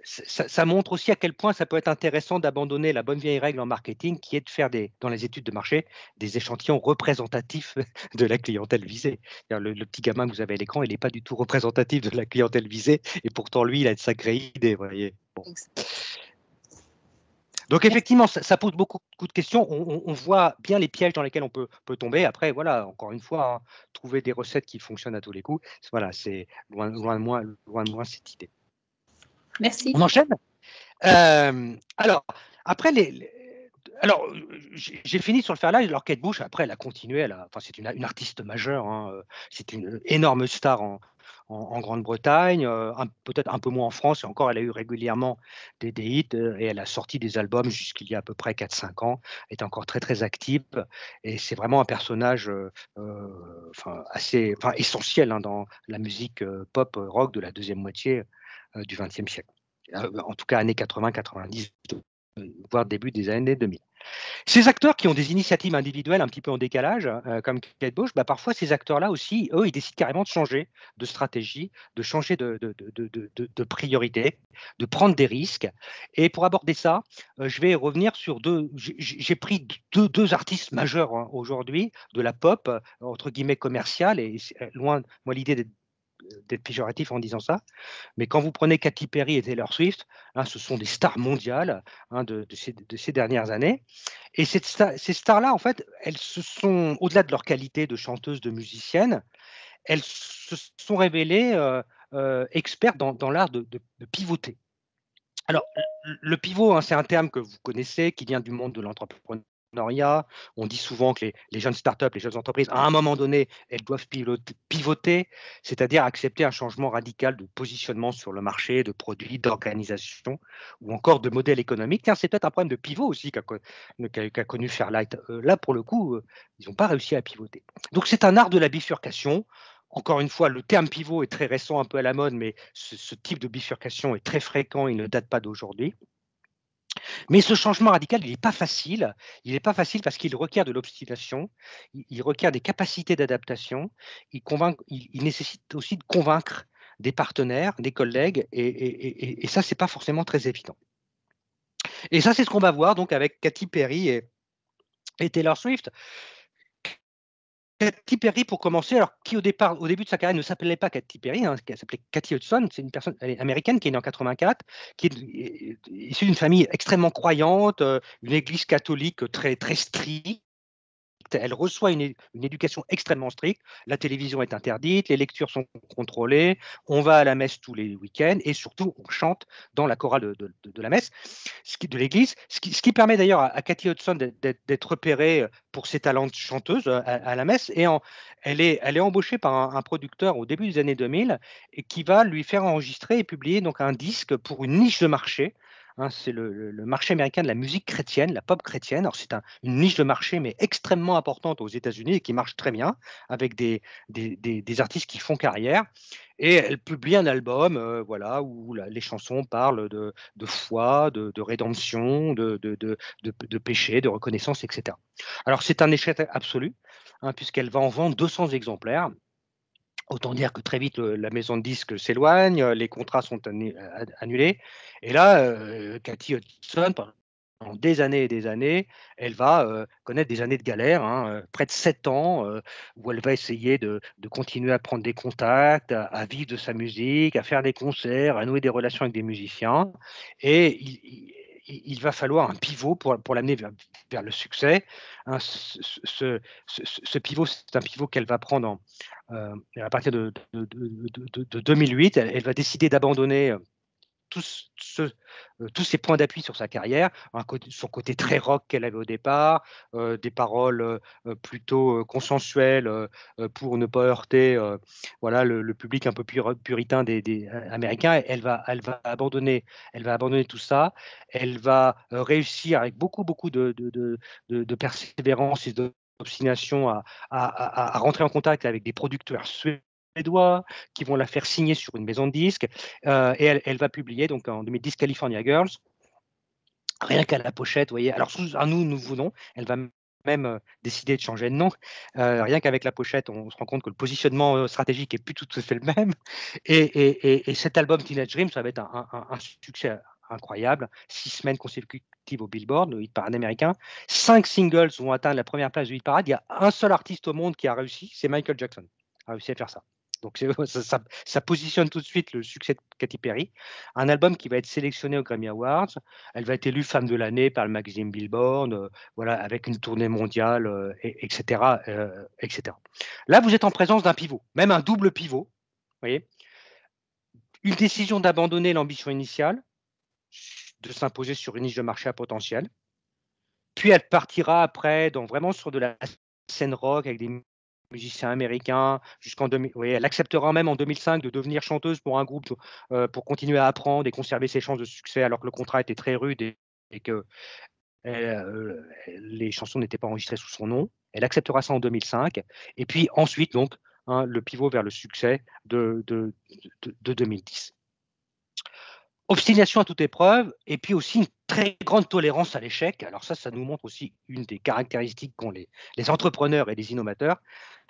ça montre aussi à quel point ça peut être intéressant d'abandonner la bonne vieille règle en marketing qui est de faire dans les études de marché des échantillons représentatifs de la clientèle visée. Le petit gamin que vous avez à l'écran, il n'est pas du tout représentatif de la clientèle visée et pourtant lui, il a de sacrées idées, vous voyez. Bon. Donc effectivement, ça pose beaucoup de questions. On voit bien les pièges dans lesquels on peut tomber. Après, voilà, encore une fois, hein, trouver des recettes qui fonctionnent à tous les coups, voilà, c'est loin de moi cette idée. Merci. On enchaîne. Alors, après alors, j'ai fini sur le Fairlight. Alors Kate Bush, après, elle a continué. Enfin, c'est une artiste majeure, hein, c'est une énorme star en Grande-Bretagne, peut-être un peu moins en France. Et encore, elle a eu régulièrement des hits et elle a sorti des albums jusqu'il y a à peu près 4-5 ans. Elle est encore très, très active. Et c'est vraiment un personnage assez essentiel, hein, dans la musique pop rock de la deuxième moitié du XXe siècle. En tout cas, années 80, 90, voire début des années 2000. Ces acteurs qui ont des initiatives individuelles un petit peu en décalage, comme Kate Bush, parfois ces acteurs-là aussi, eux, ils décident carrément de changer de stratégie, de changer de priorité, de prendre des risques. Et pour aborder ça, je vais revenir sur j'ai pris deux artistes majeurs, hein, aujourd'hui, de la pop, entre guillemets commerciale, et loin, moi, l'idée d'être péjoratif en disant ça, mais quand vous prenez Katy Perry et Taylor Swift, hein, ce sont des stars mondiales, hein, de ces dernières années. Et ces stars-là, en fait, elles se sont, au-delà de leur qualité de chanteuse, de musicienne, elles se sont révélées expertes dans l'art de pivoter. Alors, le pivot, hein, c'est un terme que vous connaissez, qui vient du monde de l'entrepreneuriat. On dit souvent que les jeunes startups, les jeunes entreprises, à un moment donné, elles doivent pivoter, c'est-à-dire accepter un changement radical de positionnement sur le marché, de produits, d'organisation, ou encore de modèle économique. Tiens, c'est peut-être un problème de pivot aussi qu'a connu Fairlight. Là, pour le coup, ils n'ont pas réussi à pivoter. Donc, c'est un art de la bifurcation. Encore une fois, le terme pivot est très récent, un peu à la mode, mais ce type de bifurcation est très fréquent, il ne date pas d'aujourd'hui. Mais ce changement radical, il n'est pas facile. Il n'est pas facile parce qu'il requiert de l'obstination, il requiert des capacités d'adaptation, il nécessite aussi de convaincre des partenaires, des collègues, et ça, ce n'est pas forcément très évident. Et ça, c'est ce qu'on va voir donc avec Katy Perry et Taylor Swift. Katy Perry, pour commencer, alors qui au début de sa carrière ne s'appelait pas Katy Perry, hein, elle s'appelait Cathy Hudson, c'est une personne américaine qui est née en 84, qui est issue d'une famille extrêmement croyante, une église catholique très, très stricte, elle reçoit une éducation extrêmement stricte. La télévision est interdite, les lectures sont contrôlées, on va à la messe tous les week-ends et surtout on chante dans la chorale de la messe, de l'église, ce qui permet d'ailleurs à Cathy Hudson d'être repérée pour ses talents de chanteuse à la messe. Et elle est embauchée par un producteur au début des années 2000 et qui va lui faire enregistrer et publier donc un disque pour une niche de marché. C'est le marché américain de la musique chrétienne, la pop chrétienne. Alors c'est une niche de marché, mais extrêmement importante aux États-Unis et qui marche très bien, avec des artistes qui font carrière. Et elle publie un album voilà, où les chansons parlent de foi, de rédemption, de péché, de reconnaissance, etc. Alors c'est un échec absolu, puisqu'elle va en vendre 200 exemplaires. Autant dire que très vite, la maison de disques s'éloigne, les contrats sont annulés. Et là, Cathy Hudson, pendant des années et des années, elle va connaître des années de galère, près de 7 ans, où elle va essayer de continuer à prendre des contacts, à vivre de sa musique, à faire des concerts, à nouer des relations avec des musiciens. Et il va falloir un pivot pour l'amener vers le succès. Ce pivot, c'est un pivot qu'elle va prendre à partir de 2008. Elle va décider d'abandonner tous ces points d'appui sur sa carrière, son côté très rock qu'elle avait au départ, des paroles plutôt consensuelles pour ne pas heurter voilà, le public un peu puritain des Américains. Elle va abandonner tout ça. Elle va réussir avec beaucoup de persévérance et d'obstination à rentrer en contact avec des producteurs suédois qui vont la faire signer sur une maison de disques. Et elle va publier donc en 2010 California Girls. Rien qu'à la pochette, vous voyez. Alors sous un nouveau nom, elle va même décider de changer de nom. Rien qu'avec la pochette, on se rend compte que le positionnement stratégique est plus tout à fait le même. Et cet album Teenage Dream, ça va être un succès incroyable. 6 semaines consécutives au Billboard, le hit parade américain. 5 singles vont atteindre la première place du hit parade. Il y a un seul artiste au monde qui a réussi, c'est Michael Jackson. A réussi à faire ça. Donc ça positionne tout de suite le succès de Katy Perry. Un album qui va être sélectionné aux Grammy Awards. Elle va être élue femme de l'année par le magazine Billboard, voilà, avec une tournée mondiale, etc., etc. Là, vous êtes en présence d'un pivot, même un double pivot. Vous voyez, une décision d'abandonner l'ambition initiale, de s'imposer sur une niche de marché à potentiel. Puis elle partira après vraiment sur de la scène rock avec des musiciens américains jusqu'en 2000. Oui, elle acceptera même en 2005 de devenir chanteuse pour un groupe pour continuer à apprendre et conserver ses chances de succès alors que le contrat était très rude et que les chansons n'étaient pas enregistrées sous son nom. Elle acceptera ça en 2005. Et puis ensuite, donc, le pivot vers le succès de 2010. Obstination à toute épreuve, et puis aussi une très grande tolérance à l'échec. Alors ça nous montre aussi une des caractéristiques qu'ont les entrepreneurs et les innovateurs,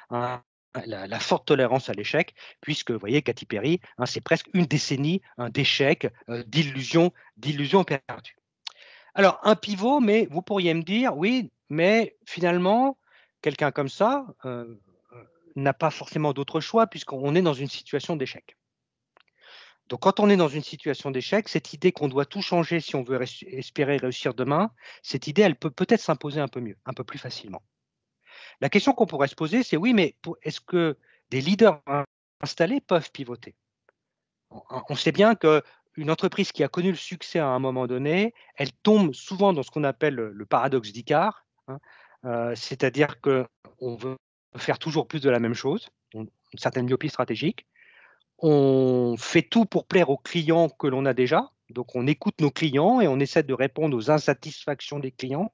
la forte tolérance à l'échec, puisque, vous voyez, Katy Perry, c'est presque une décennie d'échecs, d'illusions perdues. Alors, un pivot, mais vous pourriez me dire, oui, mais finalement, quelqu'un comme ça n'a pas forcément d'autre choix, puisqu'on est dans une situation d'échec. Donc, quand on est dans une situation d'échec, cette idée qu'on doit tout changer si on veut espérer réussir demain, cette idée, elle peut peut-être s'imposer un peu mieux, un peu plus facilement. La question qu'on pourrait se poser, c'est oui, mais est-ce que des leaders installés peuvent pivoter? On sait bien qu'une entreprise qui a connu le succès à un moment donné, elle tombe souvent dans ce qu'on appelle le paradoxe d'Icare, c'est-à-dire qu'on veut faire toujours plus de la même chose, une certaine myopie stratégique. On fait tout pour plaire aux clients que l'on a déjà. Donc, on écoute nos clients et on essaie de répondre aux insatisfactions des clients,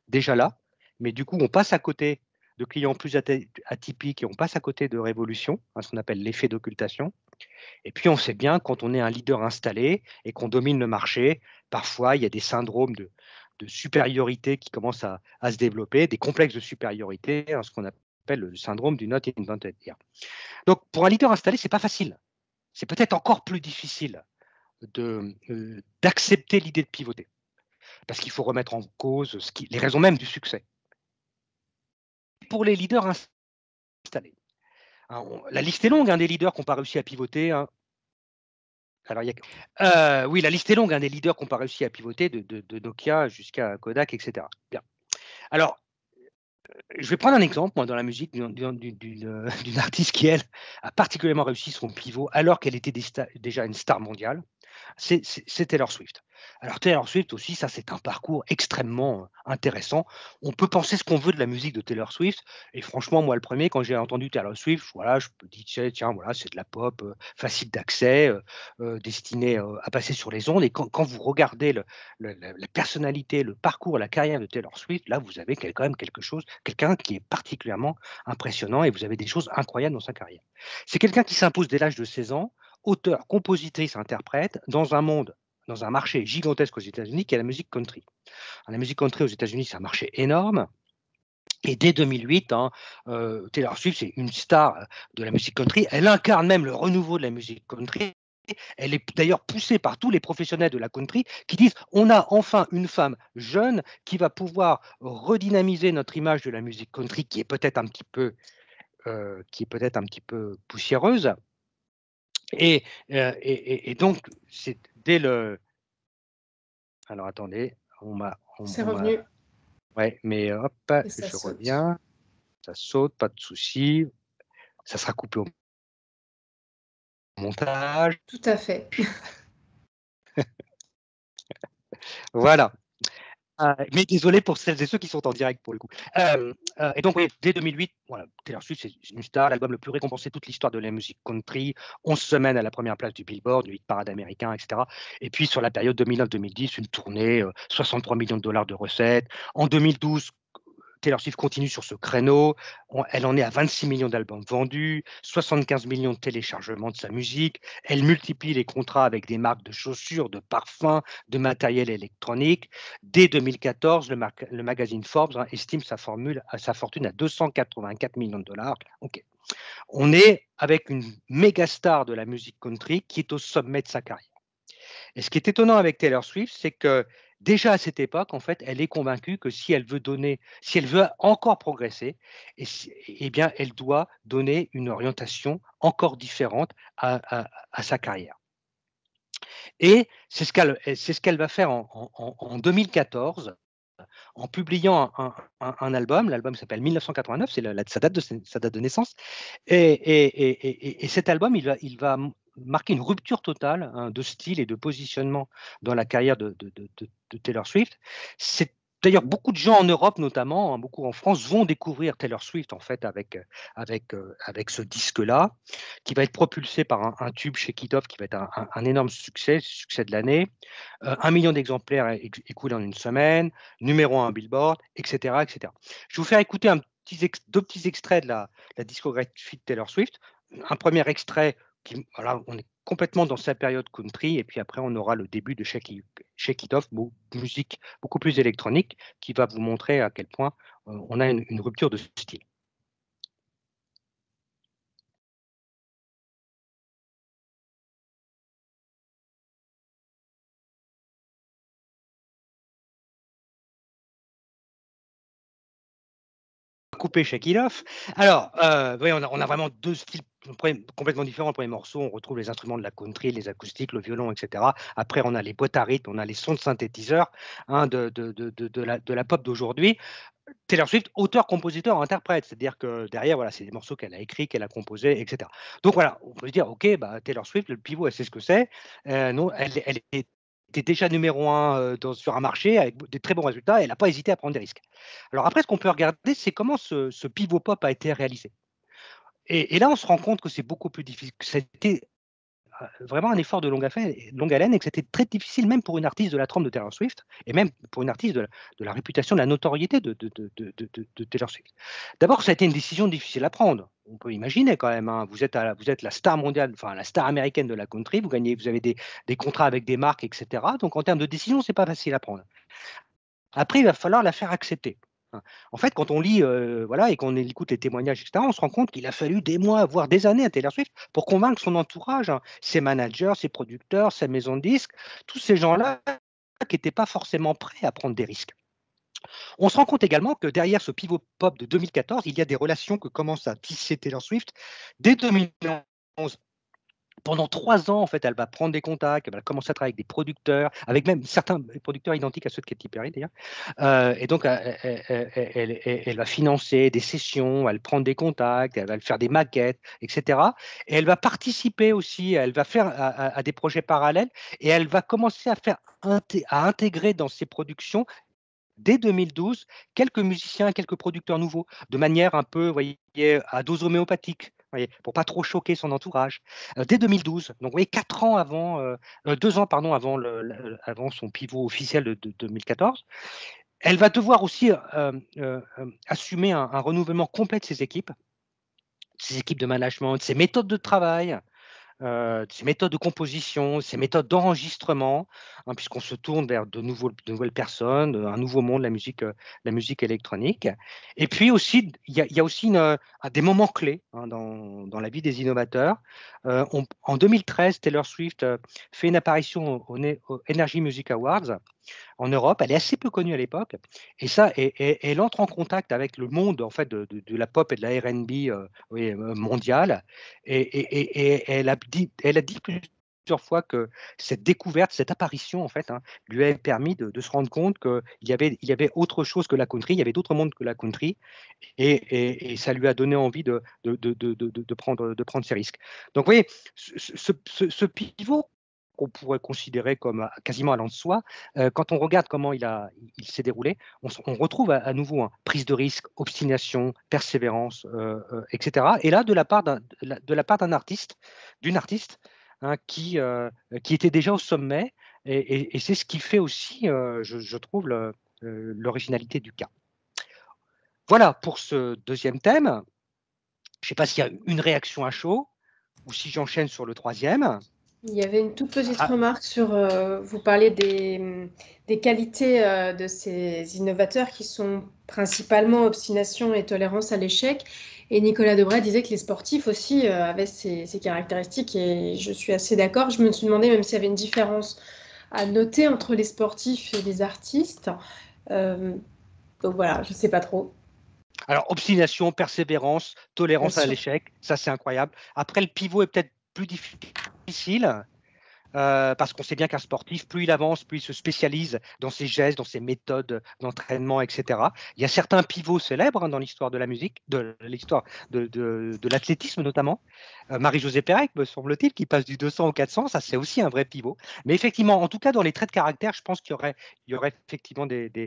déjà là. Mais du coup, on passe à côté de clients plus atypiques et on passe à côté de révolutions, ce qu'on appelle l'effet d'occultation. Et puis, on sait bien, quand on est un leader installé et qu'on domine le marché, parfois, il y a des syndromes de supériorité qui commencent à se développer, des complexes de supériorité, ce qu'on appelle le syndrome du not invented here. Donc, pour un leader installé, ce n'est pas facile. C'est peut-être encore plus difficile d'accepter l'idée de pivoter, parce qu'il faut remettre en cause les raisons même du succès. Pour les leaders installés, la liste est longue des leaders qui n'ont pas réussi à pivoter. Alors, oui, la liste est longue des leaders qui n'ont pas réussi à pivoter, de Nokia jusqu'à Kodak, etc. Bien. Alors, Je vais prendre un exemple, moi, dans la musique, d'une artiste qui, elle, a particulièrement réussi son pivot alors qu'elle était déjà une star mondiale. C'est Taylor Swift. Alors Taylor Swift aussi, ça c'est un parcours extrêmement intéressant. On peut penser ce qu'on veut de la musique de Taylor Swift, et franchement, moi le premier, quand j'ai entendu Taylor Swift, voilà, je me dis tiens, voilà, c'est de la pop facile d'accès, destinée à passer sur les ondes. Et quand vous regardez la personnalité, le parcours, la carrière de Taylor Swift, là vous avez quand même quelque chose, quelqu'un qui est particulièrement impressionnant, et vous avez des choses incroyables dans sa carrière. C'est quelqu'un qui s'impose dès l'âge de 16 ans, auteur, compositrice, interprète, dans un marché gigantesque aux États-Unis qui est la musique country. La musique country aux États-Unis, c'est un marché énorme. Et dès 2008, Taylor Swift, c'est une star de la musique country. Elle incarne même le renouveau de la musique country. Elle est d'ailleurs poussée par tous les professionnels de la country qui disent on a enfin une femme jeune qui va pouvoir redynamiser notre image de la musique country qui est peut-être un petit peu poussiéreuse. Et donc, c'est dès le. Alors attendez, C'est revenu Ouais, mais hop, et ça je saute. reviens. Ça saute, pas de souci. Ça sera coupé au montage. Tout à fait. Voilà. Mais désolé pour celles et ceux qui sont en direct pour le coup. Et donc, oui, dès 2008, voilà, Taylor Swift, c'est une star, l'album le plus récompensé de toute l'histoire de la musique country, 11 semaines à la première place du Billboard, du hit parade américain, etc. Et puis, sur la période 2009-2010, une tournée, 63 millions de dollars de recettes. En 2012, Taylor Swift continue sur ce créneau. Elle en est à 26 millions d'albums vendus, 75 millions de téléchargements de sa musique. Elle multiplie les contrats avec des marques de chaussures, de parfums, de matériel électronique. Dès 2014, le magazine Forbes estime sa fortune à 284 millions de dollars. Okay. On est avec une méga star de la musique country qui est au sommet de sa carrière. Et ce qui est étonnant avec Taylor Swift, c'est que déjà à cette époque, en fait, elle est convaincue que si elle veut encore progresser, eh bien, elle doit donner une orientation encore différente à sa carrière. Et c'est ce qu'elle va faire en 2014 en publiant un album. L'album s'appelle 1989, c'est sa date de naissance. Et cet album, il va marquer une rupture totale de style et de positionnement dans la carrière de Taylor Swift. C'est d'ailleurs beaucoup de gens en Europe notamment, beaucoup en France, vont découvrir Taylor Swift en fait avec ce disque-là, qui va être propulsé par un tube chez It Off, qui va être un énorme succès de l'année. 1 million d'exemplaires écoulés en une semaine, numéro 1 Billboard, etc., etc. Je vais vous faire écouter deux petits extraits de la discographie de Taylor Swift. Un premier extrait, voilà, on est complètement dans sa période country, et puis après on aura le début de Shake It Off, musique beaucoup plus électronique, qui va vous montrer à quel point on a une rupture de style. Couper Shake It Off. Alors, oui, on a vraiment deux styles complètement différents. Le premier morceau, on retrouve les instruments de la country, les acoustiques, le violon, etc. Après, on a les boîtes à rythme, on a les sons de synthétiseurs de la pop d'aujourd'hui. Taylor Swift, auteur, compositeur, interprète, c'est-à-dire que derrière, voilà, c'est des morceaux qu'elle a écrits, qu'elle a composés, etc. Donc voilà, on peut se dire, ok, bah, Taylor Swift, le pivot, elle sait ce que c'est. Non, elle était déjà numéro 1 sur un marché avec des très bons résultats, et elle n'a pas hésité à prendre des risques. Alors après, ce qu'on peut regarder, c'est comment ce pivot pop a été réalisé. Et là, on se rend compte que c'est beaucoup plus difficile, que c'était vraiment un effort de longue haleine, et que c'était très difficile, même pour une artiste de la trempe de Taylor Swift, et même pour une artiste de la réputation, de la notoriété de Taylor Swift. D'abord, ça a été une décision difficile à prendre. On peut imaginer quand même, hein, vous êtes la star mondiale, enfin la star américaine de la country, vous avez des contrats avec des marques, etc. Donc en termes de décision, c'est pas facile à prendre. Après, il va falloir la faire accepter. En fait, quand on lit voilà, et qu'on écoute les témoignages, etc., on se rend compte qu'il a fallu des mois, voire des années à Taylor Swift pour convaincre son entourage, ses managers, ses producteurs, sa maison de disques, tous ces gens-là qui n'étaient pas forcément prêts à prendre des risques. On se rend compte également que derrière ce pivot pop de 2014, il y a des relations que commence à tisser Taylor Swift dès 2011 pendant 3 ans, en fait, elle va prendre des contacts, elle va commencer à travailler avec des producteurs, avec même certains producteurs identiques à ceux de Katy Perry d'ailleurs. Et donc, elle va financer des sessions, elle prend des contacts, elle va faire des maquettes, etc. Et elle va participer aussi, elle va faire à des projets parallèles et elle va commencer à intégrer dans ses productions dès 2012, quelques musiciens, quelques producteurs nouveaux, de manière un peu, vous voyez, à dose homéopathique, vous voyez, pour pas trop choquer son entourage. Dès 2012, donc vous voyez, 4 ans avant, 2 ans pardon, avant son pivot officiel de 2014, elle va devoir aussi assumer un renouvellement complet de ses équipes de management, de ses méthodes de travail, ses méthodes de composition, ses méthodes d'enregistrement, hein, puisqu'on se tourne vers de nouvelles personnes, un nouveau monde, la musique électronique. Et puis aussi, il y a aussi des moments clés, hein, dans la vie des innovateurs. En 2013, Taylor Swift fait une apparition au Energy Music Awards en Europe. Elle est assez peu connue à l'époque. Et ça, elle entre en contact avec le monde en fait, de la pop et de la R&B mondiale. Et elle a dit plusieurs fois que cette découverte, cette apparition, en fait, hein, lui a permis de se rendre compte qu'il y avait autre chose que la country, il y avait d'autres mondes que la country, et ça lui a donné envie de prendre ses risques. Donc, vous voyez, ce pivot qu'on pourrait considérer comme quasiment allant de soi, quand on regarde comment il s'est déroulé, on retrouve à nouveau prise de risque, obstination, persévérance, etc. Et là, de la part d'un artiste, d'une artiste, hein, qui était déjà au sommet, et c'est ce qui fait aussi, je trouve, l'originalité du cas. Voilà pour ce deuxième thème. Je ne sais pas s'il y a une réaction à chaud ou si j'enchaîne sur le troisième. Il y avait une toute petite remarque sur, vous parlez des qualités de ces innovateurs qui sont principalement obstination et tolérance à l'échec. Et Nicolas Debray disait que les sportifs aussi avaient ces caractéristiques et je suis assez d'accord. Je me suis demandé même s'il y avait une différence à noter entre les sportifs et les artistes. Donc voilà, je ne sais pas trop. Alors, obstination, persévérance, tolérance Bien à sûr. l'échec, ça c'est incroyable. Après, le pivot est peut-être plus difficile. Parce qu'on sait bien qu'un sportif, plus il avance, plus il se spécialise dans ses gestes, dans ses méthodes d'entraînement, etc. Il y a certains pivots célèbres, hein, dans l'histoire de la musique, de l'histoire de l'athlétisme notamment. Marie-Josée Pérec, me semble-t-il, qui passe du 200 au 400, ça c'est aussi un vrai pivot. Mais effectivement, en tout cas, dans les traits de caractère, je pense qu'il y aurait effectivement des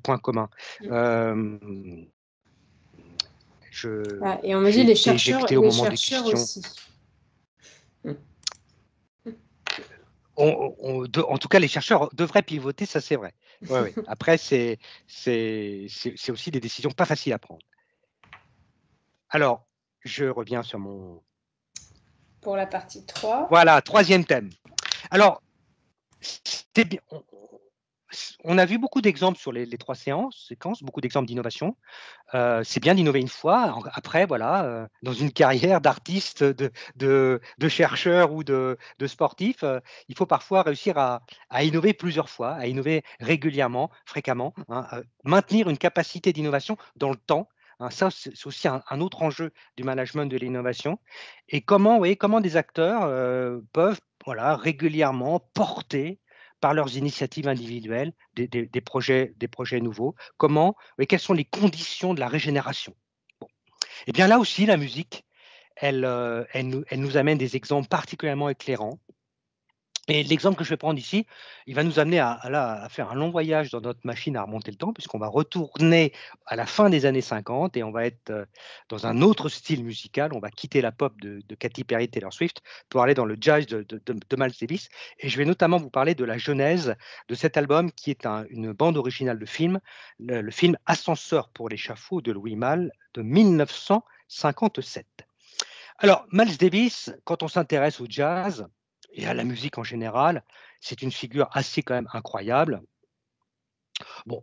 points communs. Et on me dit les J'ai chercheurs, écouté au moment des questions. aussi. En tout cas, les chercheurs devraient pivoter, ça c'est vrai. Ouais, ouais. Après, c'est aussi des décisions pas faciles à prendre. Alors, je reviens sur mon... Pour la partie 3. Voilà, troisième thème. Alors, on a vu beaucoup d'exemples sur les 3 séquences, beaucoup d'exemples d'innovation. C'est bien d'innover une fois. Après, voilà, dans une carrière d'artiste, de chercheur ou de sportif, il faut parfois réussir à innover plusieurs fois, à innover régulièrement, fréquemment, hein, maintenir une capacité d'innovation dans le temps. Hein, ça, c'est aussi un autre enjeu du management de l'innovation. Et comment, vous voyez, comment des acteurs peuvent, voilà, régulièrement porter par leurs initiatives individuelles des projets nouveaux. Comment, et quelles sont les conditions de la régénération. Bon. Et bien là aussi, la musique, elle nous amène des exemples particulièrement éclairants. Et l'exemple que je vais prendre ici, il va nous amener à faire un long voyage dans notre machine à remonter le temps, puisqu'on va retourner à la fin des années 50 et on va être dans un autre style musical. On va quitter la pop de Katy Perry, Taylor Swift, pour aller dans le jazz de Miles Davis. Et je vais notamment vous parler de la genèse de cet album qui est une bande originale de film, le film Ascenseur pour l'échafaud de Louis Malle de 1957. Alors, Miles Davis, quand on s'intéresse au jazz et à la musique en général, c'est une figure assez quand même incroyable. Bon,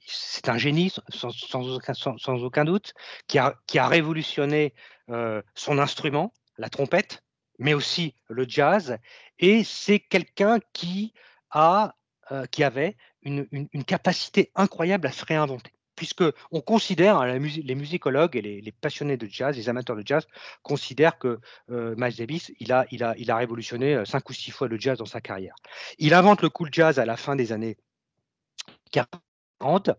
c'est un génie sans aucun doute, qui a révolutionné son instrument, la trompette, mais aussi le jazz. Et c'est quelqu'un qui avait une capacité incroyable à se réinventer. puisque on considère, hein, les musicologues et les passionnés de jazz, les amateurs de jazz, considèrent que Miles Davis, il a révolutionné 5 ou 6 fois le jazz dans sa carrière. Il invente le cool jazz à la fin des années 40.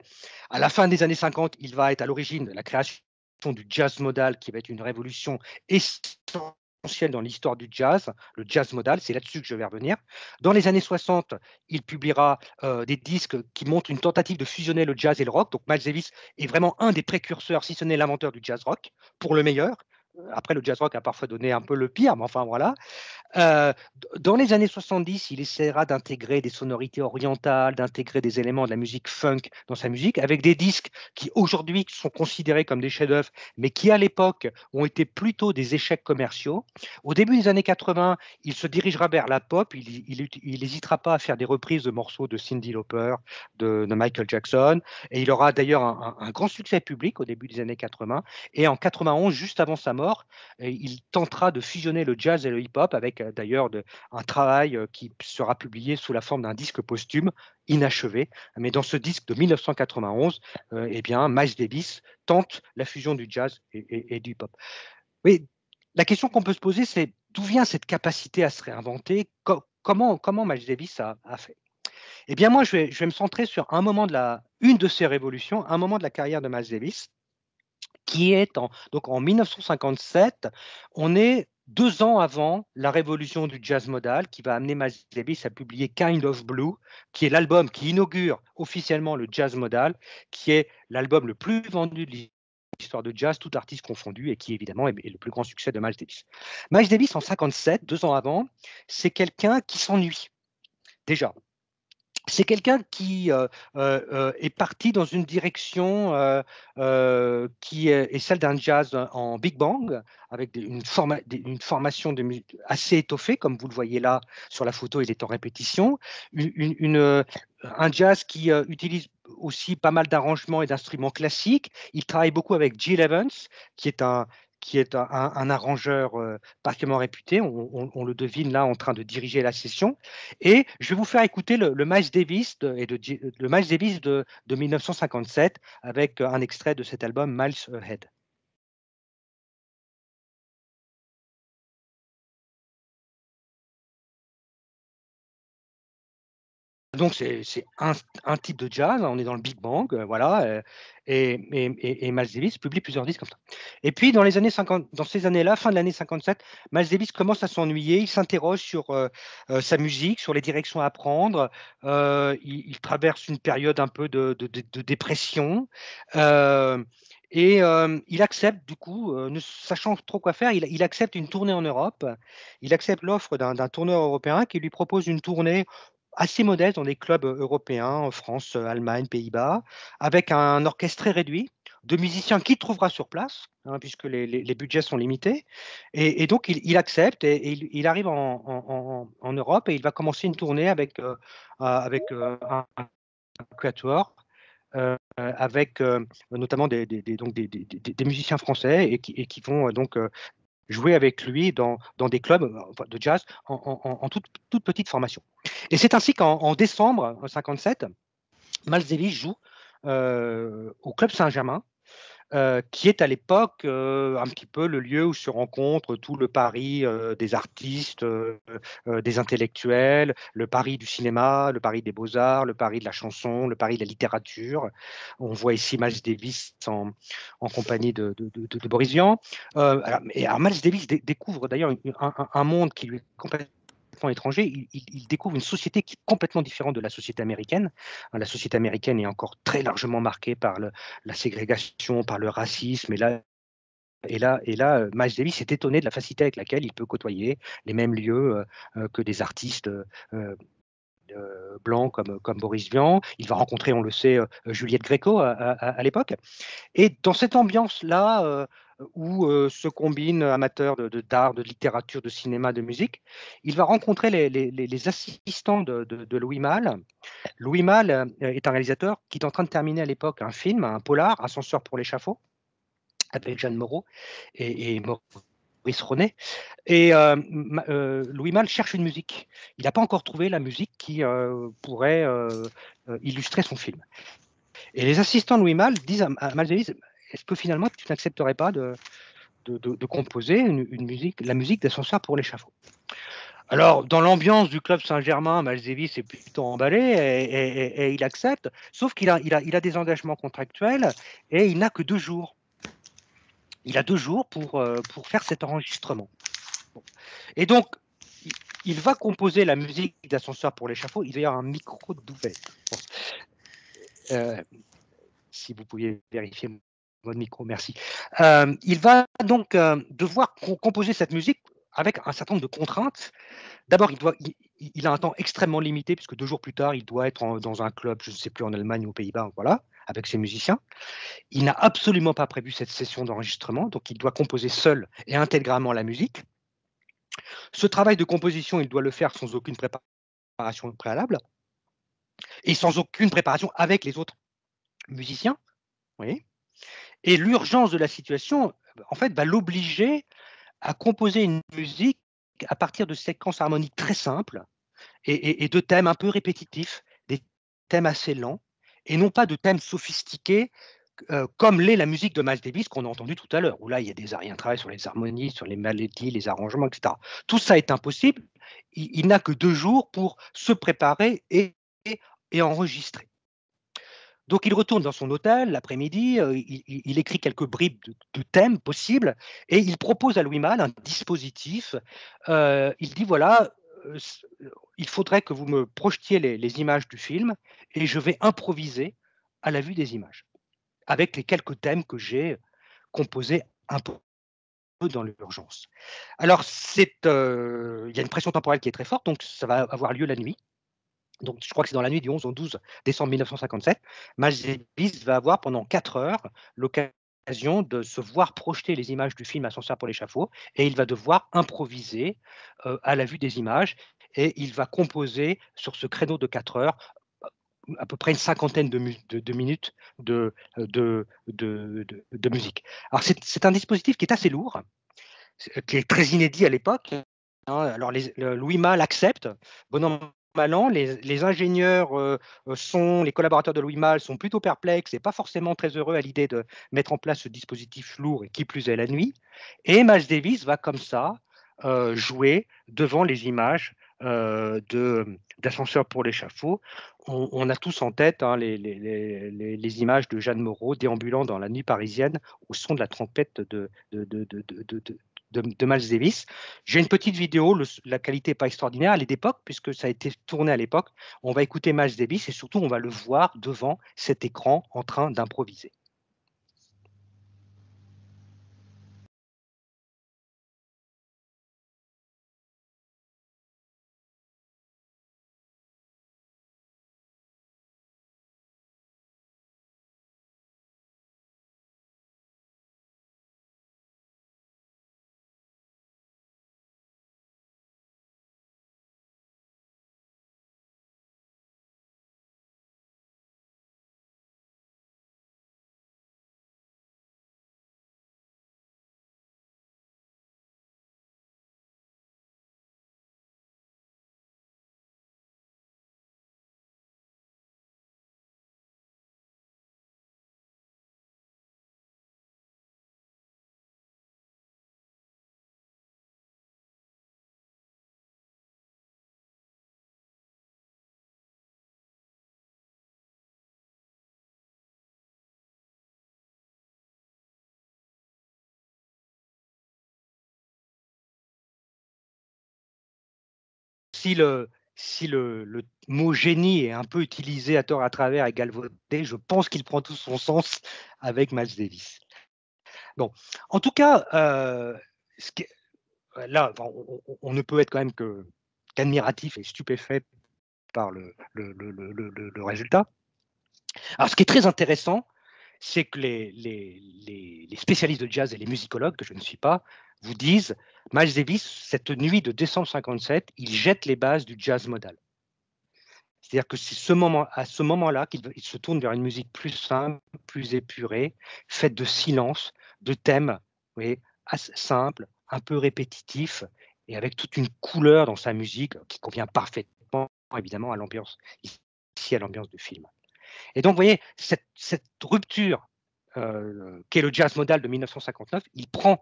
À la fin des années 50, il va être à l'origine de la création du jazz modal, qui va être une révolution essentielle dans l'histoire du jazz. Le jazz modal, c'est là-dessus que je vais revenir. Dans les années 60, il publiera des disques qui montrent une tentative de fusionner le jazz et le rock. Donc Miles Davis est vraiment un des précurseurs, si ce n'est l'inventeur du jazz rock, pour le meilleur. Après, le jazz rock a parfois donné un peu le pire, mais enfin voilà. Dans les années 70, il essaiera d'intégrer des sonorités orientales, d'intégrer des éléments de la musique funk dans sa musique, avec des disques qui aujourd'hui sont considérés comme des chefs-d'œuvre, mais qui à l'époque ont été plutôt des échecs commerciaux. Au début des années 80, il se dirigera vers la pop, il n'hésitera pas à faire des reprises de morceaux de Cyndi Lauper, de Michael Jackson, et il aura d'ailleurs un grand succès public au début des années 80, et en 91, juste avant sa mort, il tentera de fusionner le jazz et le hip-hop avec d'ailleurs un travail qui sera publié sous la forme d'un disque posthume inachevé. Mais dans ce disque de 1991, eh bien, Miles Davis tente la fusion du jazz et du hip-hop. Oui, la question qu'on peut se poser, c'est d'où vient cette capacité à se réinventer? Comment Miles Davis a fait? Eh bien, moi, je vais me centrer sur une de ces révolutions, un moment de la carrière de Miles Davis, qui est donc en 1957. On est 2 ans avant la révolution du jazz modal qui va amener Miles Davis à publier Kind of Blue, qui est l'album qui inaugure officiellement le jazz modal, qui est l'album le plus vendu de l'histoire de jazz, tout artiste confondu, et qui évidemment est le plus grand succès de Miles Davis. Miles Davis, en 57, 2 ans avant, c'est quelqu'un qui s'ennuie. Déjà, c'est quelqu'un qui est parti dans une direction qui est celle d'un jazz en big bang, avec une formation assez étoffée, comme vous le voyez là sur la photo, il est en répétition. Un jazz qui utilise aussi pas mal d'arrangements et d'instruments classiques. Il travaille beaucoup avec Gil Evans, qui est un arrangeur particulièrement réputé. On le devine là en train de diriger la session. Et je vais vous faire écouter le Miles Davis de 1957 avec un extrait de cet album Miles Ahead. Donc c'est un type de jazz, on est dans le big bang, voilà, et Miles Davis publie plusieurs disques comme ça. Et puis dans les années 50, dans ces années-là, fin de l'année 57, Miles Davis commence à s'ennuyer, il s'interroge sur sa musique, sur les directions à prendre, il traverse une période un peu de dépression, et il accepte du coup, ne sachant trop quoi faire, il accepte une tournée en Europe, il accepte l'offre d'un tourneur européen qui lui propose une tournée assez modeste dans des clubs européens, en France, Allemagne, Pays-Bas, avec un orchestre très réduit, de musiciens qu'il trouvera sur place, hein, puisque les budgets sont limités. Et donc, il accepte et il arrive en Europe et il va commencer une tournée avec un quatuor, avec notamment des musiciens français et qui vont donc jouer avec lui dans des clubs de jazz en toute petite formation. Et c'est ainsi qu'en décembre 1957, Miles Davis joue au Club Saint-Germain, qui est à l'époque un petit peu le lieu où se rencontre tout le Paris des artistes, des intellectuels, le Paris du cinéma, le Paris des beaux-arts, le Paris de la chanson, le Paris de la littérature. On voit ici Miles Davis en compagnie de Boris Vian. Alors Miles Davis découvre d'ailleurs un monde qui lui est complètement étranger. Il découvre une société qui est complètement différente de la société américaine. La société américaine est encore très largement marquée par la ségrégation, par le racisme. Et là, Miles Davis est étonné de la facilité avec laquelle il peut côtoyer les mêmes lieux que des artistes blancs comme Boris Vian. Il va rencontrer, on le sait, Juliette Gréco à l'époque. Et dans cette ambiance-là, où se combinent amateurs d'art, de littérature, de cinéma, de musique, il va rencontrer les assistants de Louis Malle. Louis Malle est un réalisateur qui est en train de terminer à l'époque un film, un polar, Ascenseur pour l'échafaud, avec Jeanne Moreau et Maurice Ronet. Et Louis Malle cherche une musique. Il n'a pas encore trouvé la musique qui pourrait illustrer son film. Et les assistants de Louis Malle disent à Miles Davis, est-ce que finalement tu n'accepterais pas de composer la musique d'Ascenseur pour l'échafaud? Alors, dans l'ambiance du club Saint-Germain, Miles Davis est plutôt emballé et il accepte, sauf qu'il a des engagements contractuels et il n'a que 2 jours. Il a 2 jours pour faire cet enregistrement. Bon. Et donc, il va composer la musique d'Ascenseur pour l'échafaud. Il va y avoir un micro de doublette. Si vous pouviez vérifier votre micro, merci. Il va donc devoir composer cette musique avec un certain nombre de contraintes. D'abord, il a un temps extrêmement limité, puisque 2 jours plus tard, il doit être dans un club, je ne sais plus, en Allemagne ou aux Pays-Bas, voilà, avec ses musiciens. Il n'a absolument pas prévu cette session d'enregistrement, donc il doit composer seul et intégralement la musique. Ce travail de composition, il doit le faire sans aucune préparation préalable et sans aucune préparation avec les autres musiciens. Vous voyez ? Et l'urgence de la situation, en fait, va l'obliger à composer une musique à partir de séquences harmoniques très simples et de thèmes un peu répétitifs, des thèmes assez lents, et non pas de thèmes sophistiqués comme l'est la musique de Miles Davis qu'on a entendu tout à l'heure, où là, il y a un travail sur les harmonies, sur les mélodies, les arrangements, etc. Tout ça est impossible. Il n'a que 2 jours pour se préparer et enregistrer. Donc, il retourne dans son hôtel l'après-midi, il écrit quelques bribes de thèmes possibles et il propose à Louis Malle un dispositif. Il dit voilà, il faudrait que vous me projetiez les images du film et je vais improviser à la vue des images, avec les quelques thèmes que j'ai composés un peu dans l'urgence. Alors, il y a une pression temporelle qui est très forte, donc ça va avoir lieu la nuit. Donc, je crois que c'est dans la nuit du 11 au 12 décembre 1957. Miles Davis va avoir pendant 4 heures l'occasion de se voir projeter les images du film Ascenseur pour l'échafaud et il va devoir improviser à la vue des images et il va composer sur ce créneau de 4 heures à peu près une cinquantaine de minutes de musique. Alors, c'est un dispositif qui est assez lourd, qui est très inédit à l'époque. Alors, Louis Malle accepte, bon an, mal an, les ingénieurs les collaborateurs de Louis Malle sont plutôt perplexes et pas forcément très heureux à l'idée de mettre en place ce dispositif lourd et qui plus est la nuit. Et Miles Davis va comme ça jouer devant les images d'Ascenseur pour l'échafaud. On a tous en tête les images de Jeanne Moreau déambulant dans la nuit parisienne au son de la trompette de Miles Davis. J'ai une petite vidéo, la qualité n'est pas extraordinaire, elle est d'époque, puisque ça a été tourné à l'époque. On va écouter Miles Davis et surtout, on va le voir devant cet écran en train d'improviser. Si le mot génie est un peu utilisé à tort à travers et galvaudé, je pense qu'il prend tout son sens avec Miles Davis. Bon, en tout cas, là, on ne peut être quand même qu'admiratif et stupéfait par le résultat. Alors, ce qui est très intéressant, c'est que les spécialistes de jazz et les musicologues, que je ne suis pas, vous disent, Miles Davis, cette nuit de décembre 57, il jette les bases du jazz modal. C'est-à-dire que c'est à ce moment-là qu'il se tourne vers une musique plus simple, plus épurée, faite de silence, de thèmes, vous voyez, assez simples, un peu répétitifs, et avec toute une couleur dans sa musique qui convient parfaitement, évidemment, à l'ambiance, ici à l'ambiance du film. Et donc, vous voyez, cette rupture qu'est le jazz modal de 1959, il prend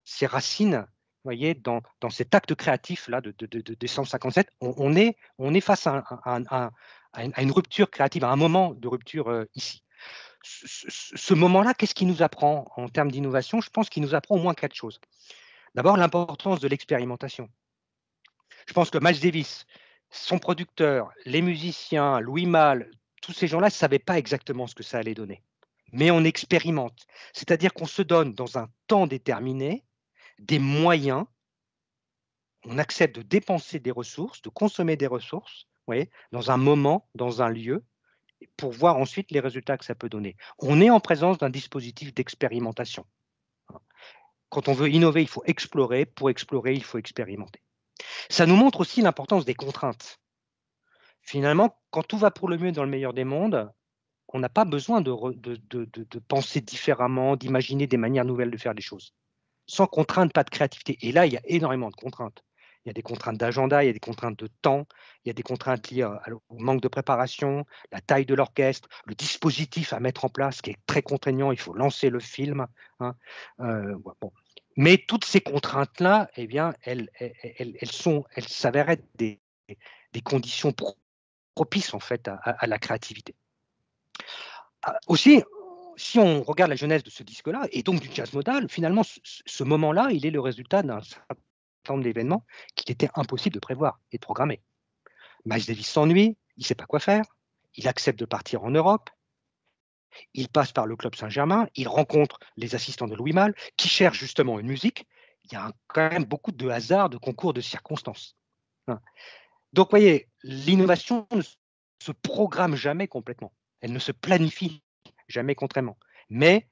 ses racines, vous voyez, dans cet acte créatif-là de décembre 57. On est face à une rupture créative, à un moment de rupture ici. Ce moment-là, qu'est-ce qu'il nous apprend en termes d'innovation? Je pense qu'il nous apprend au moins 4 choses. D'abord, l'importance de l'expérimentation. Je pense que Miles Davis, son producteur, les musiciens, Louis Malle, tous ces gens-là ne savaient pas exactement ce que ça allait donner. Mais on expérimente. C'est-à-dire qu'on se donne dans un temps déterminé des moyens, on accepte de dépenser des ressources, de consommer des ressources, vous voyez, dans un moment, dans un lieu, pour voir ensuite les résultats que ça peut donner. On est en présence d'un dispositif d'expérimentation. Quand on veut innover, il faut explorer. Pour explorer, il faut expérimenter. Ça nous montre aussi l'importance des contraintes. Finalement, quand tout va pour le mieux dans le meilleur des mondes, on n'a pas besoin de penser différemment, d'imaginer des manières nouvelles de faire les choses. Sans contrainte, pas de créativité. Et là, il y a énormément de contraintes. Il y a des contraintes d'agenda, il y a des contraintes de temps, il y a des contraintes liées au manque de préparation, la taille de l'orchestre, le dispositif à mettre en place qui est très contraignant, il faut lancer le film. Hein. Bon. Mais toutes ces contraintes-là, eh bien, elles s'avèrent être des conditions propices en fait à la créativité. Aussi, si on regarde la genèse de ce disque-là, et donc du jazz modal, finalement, ce moment-là, il est le résultat d'un certain nombre d'événements qu'il était impossible de prévoir et de programmer. Miles Davis s'ennuie, il ne sait pas quoi faire, il accepte de partir en Europe, il passe par le Club Saint-Germain, il rencontre les assistants de Louis Malle, qui cherchent justement une musique. Il y a quand même beaucoup de hasard, de concours de circonstances. Donc, vous voyez, l'innovation ne se programme jamais complètement. Elle ne se planifie jamais contrairement. Mais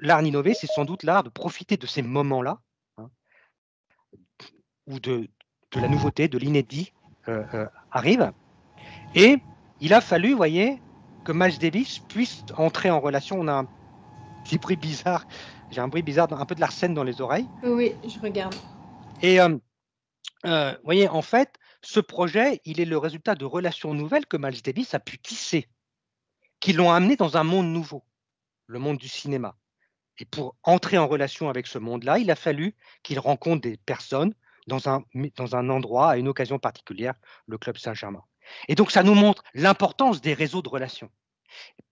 l'art d'innover, c'est sans doute l'art de profiter de ces moments-là, hein, où de la nouveauté, de l'inédit arrive. Et il a fallu, vous voyez, que Miles Davis puisse entrer en relation. On a un petit bruit bizarre, j'ai un bruit bizarre, un peu de l'arsène dans les oreilles. Oui, je regarde. Et vous voyez, en fait, ce projet, il est le résultat de relations nouvelles que Miles Davis a pu tisser, qui l'ont amené dans un monde nouveau, le monde du cinéma. Et pour entrer en relation avec ce monde-là, il a fallu qu'il rencontre des personnes dans un endroit, à une occasion particulière, le Club Saint-Germain. Et donc, ça nous montre l'importance des réseaux de relations.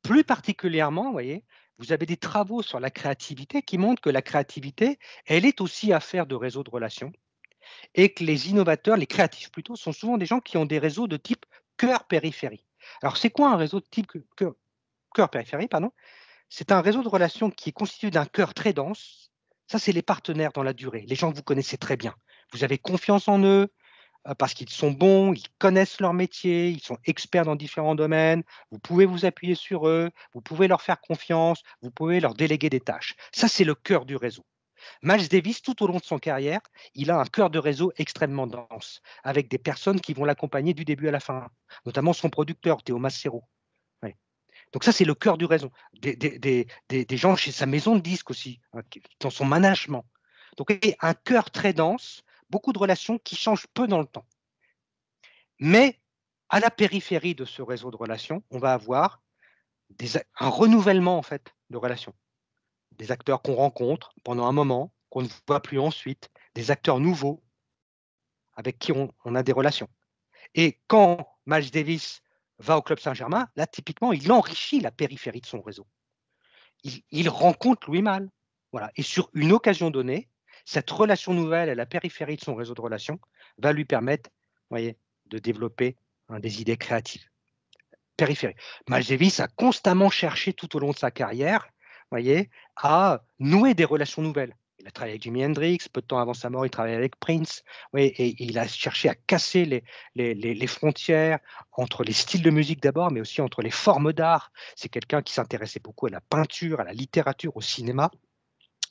Plus particulièrement, vous voyez, vous avez des travaux sur la créativité qui montrent que la créativité, elle est aussi affaire de réseaux de relations et que les innovateurs, les créatifs plutôt, sont souvent des gens qui ont des réseaux de type cœur-périphérie. Alors, c'est quoi un réseau de type cœur-périphérie, pardon? C'est un réseau de relations qui est constitué d'un cœur très dense. Ça, c'est les partenaires dans la durée, les gens que vous connaissez très bien. Vous avez confiance en eux parce qu'ils sont bons, ils connaissent leur métier, ils sont experts dans différents domaines. Vous pouvez vous appuyer sur eux, vous pouvez leur faire confiance, vous pouvez leur déléguer des tâches. Ça, c'est le cœur du réseau. Miles Davis, tout au long de son carrière, il a un cœur de réseau extrêmement dense, avec des personnes qui vont l'accompagner du début à la fin, notamment son producteur, Théo Massero. Donc ça, c'est le cœur du réseau. Des gens chez sa maison de disques aussi, hein, dans son management. Donc un cœur très dense, beaucoup de relations qui changent peu dans le temps. Mais à la périphérie de ce réseau de relations, on va avoir un renouvellement en fait de relations. Des acteurs qu'on rencontre pendant un moment, qu'on ne voit plus ensuite, des acteurs nouveaux avec qui on a des relations. Et quand Miles Davis va au Club Saint-Germain, là, typiquement, il enrichit la périphérie de son réseau. Il rencontre Louis Malle. Voilà. Et sur une occasion donnée, cette relation nouvelle à la périphérie de son réseau de relations va lui permettre, voyez, de développer des idées créatives. Périphérie. Miles Davis a constamment cherché tout au long de sa carrière, voyez, à nouer des relations nouvelles. Il a travaillé avec Jimi Hendrix, peu de temps avant sa mort, il travaillait avec Prince, oui, et il a cherché à casser les frontières entre les styles de musique d'abord, mais aussi entre les formes d'art. C'est quelqu'un qui s'intéressait beaucoup à la peinture, à la littérature, au cinéma,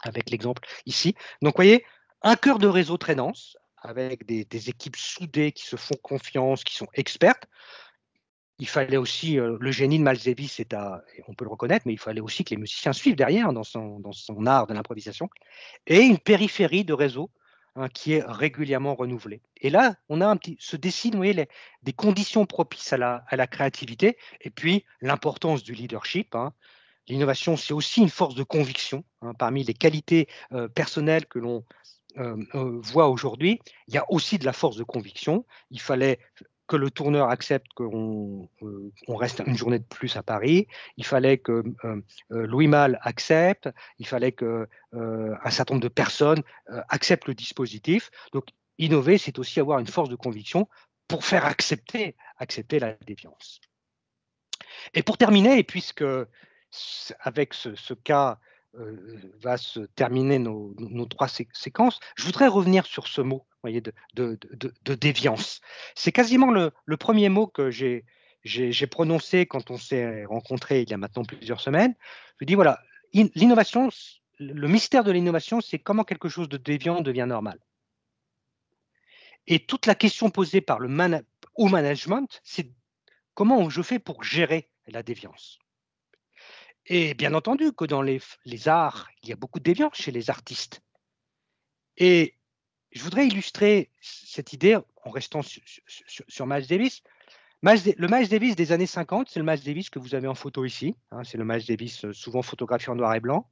avec l'exemple ici. Donc, vous voyez, un cœur de réseau très dense, avec des équipes soudées qui se font confiance, qui sont expertes. Il fallait aussi, le génie de Miles Davis, on peut le reconnaître, mais il fallait aussi que les musiciens suivent derrière dans son art de l'improvisation, et une périphérie de réseau qui est régulièrement renouvelé. Et là, on a se dessinent, vous voyez, des conditions propices à la créativité, et puis l'importance du leadership. L'innovation, c'est aussi une force de conviction. Parmi les qualités personnelles que l'on voit aujourd'hui, il y a aussi de la force de conviction. Il fallait que le tourneur accepte qu'on reste une journée de plus à Paris. Il fallait que Louis Malle accepte. Il fallait que un certain nombre de personnes acceptent le dispositif. Donc, innover, c'est aussi avoir une force de conviction pour faire accepter la déviance. Et pour terminer, et puisque avec ce cas va se terminer nos 3 séquences, je voudrais revenir sur ce mot, voyez, de déviance. C'est quasiment le premier mot que j'ai prononcé quand on s'est rencontrés il y a maintenant plusieurs semaines. Je dis voilà, l'innovation, le mystère de l'innovation, c'est comment quelque chose de déviant devient normal. Et toute la question posée par au management, c'est comment je fais pour gérer la déviance. Et bien entendu que dans les arts, il y a beaucoup de déviance chez les artistes. Et je voudrais illustrer cette idée en restant sur Miles Davis. Le Miles Davis des années 50, c'est le Miles Davis que vous avez en photo ici. C'est le Miles Davis souvent photographié en noir et blanc.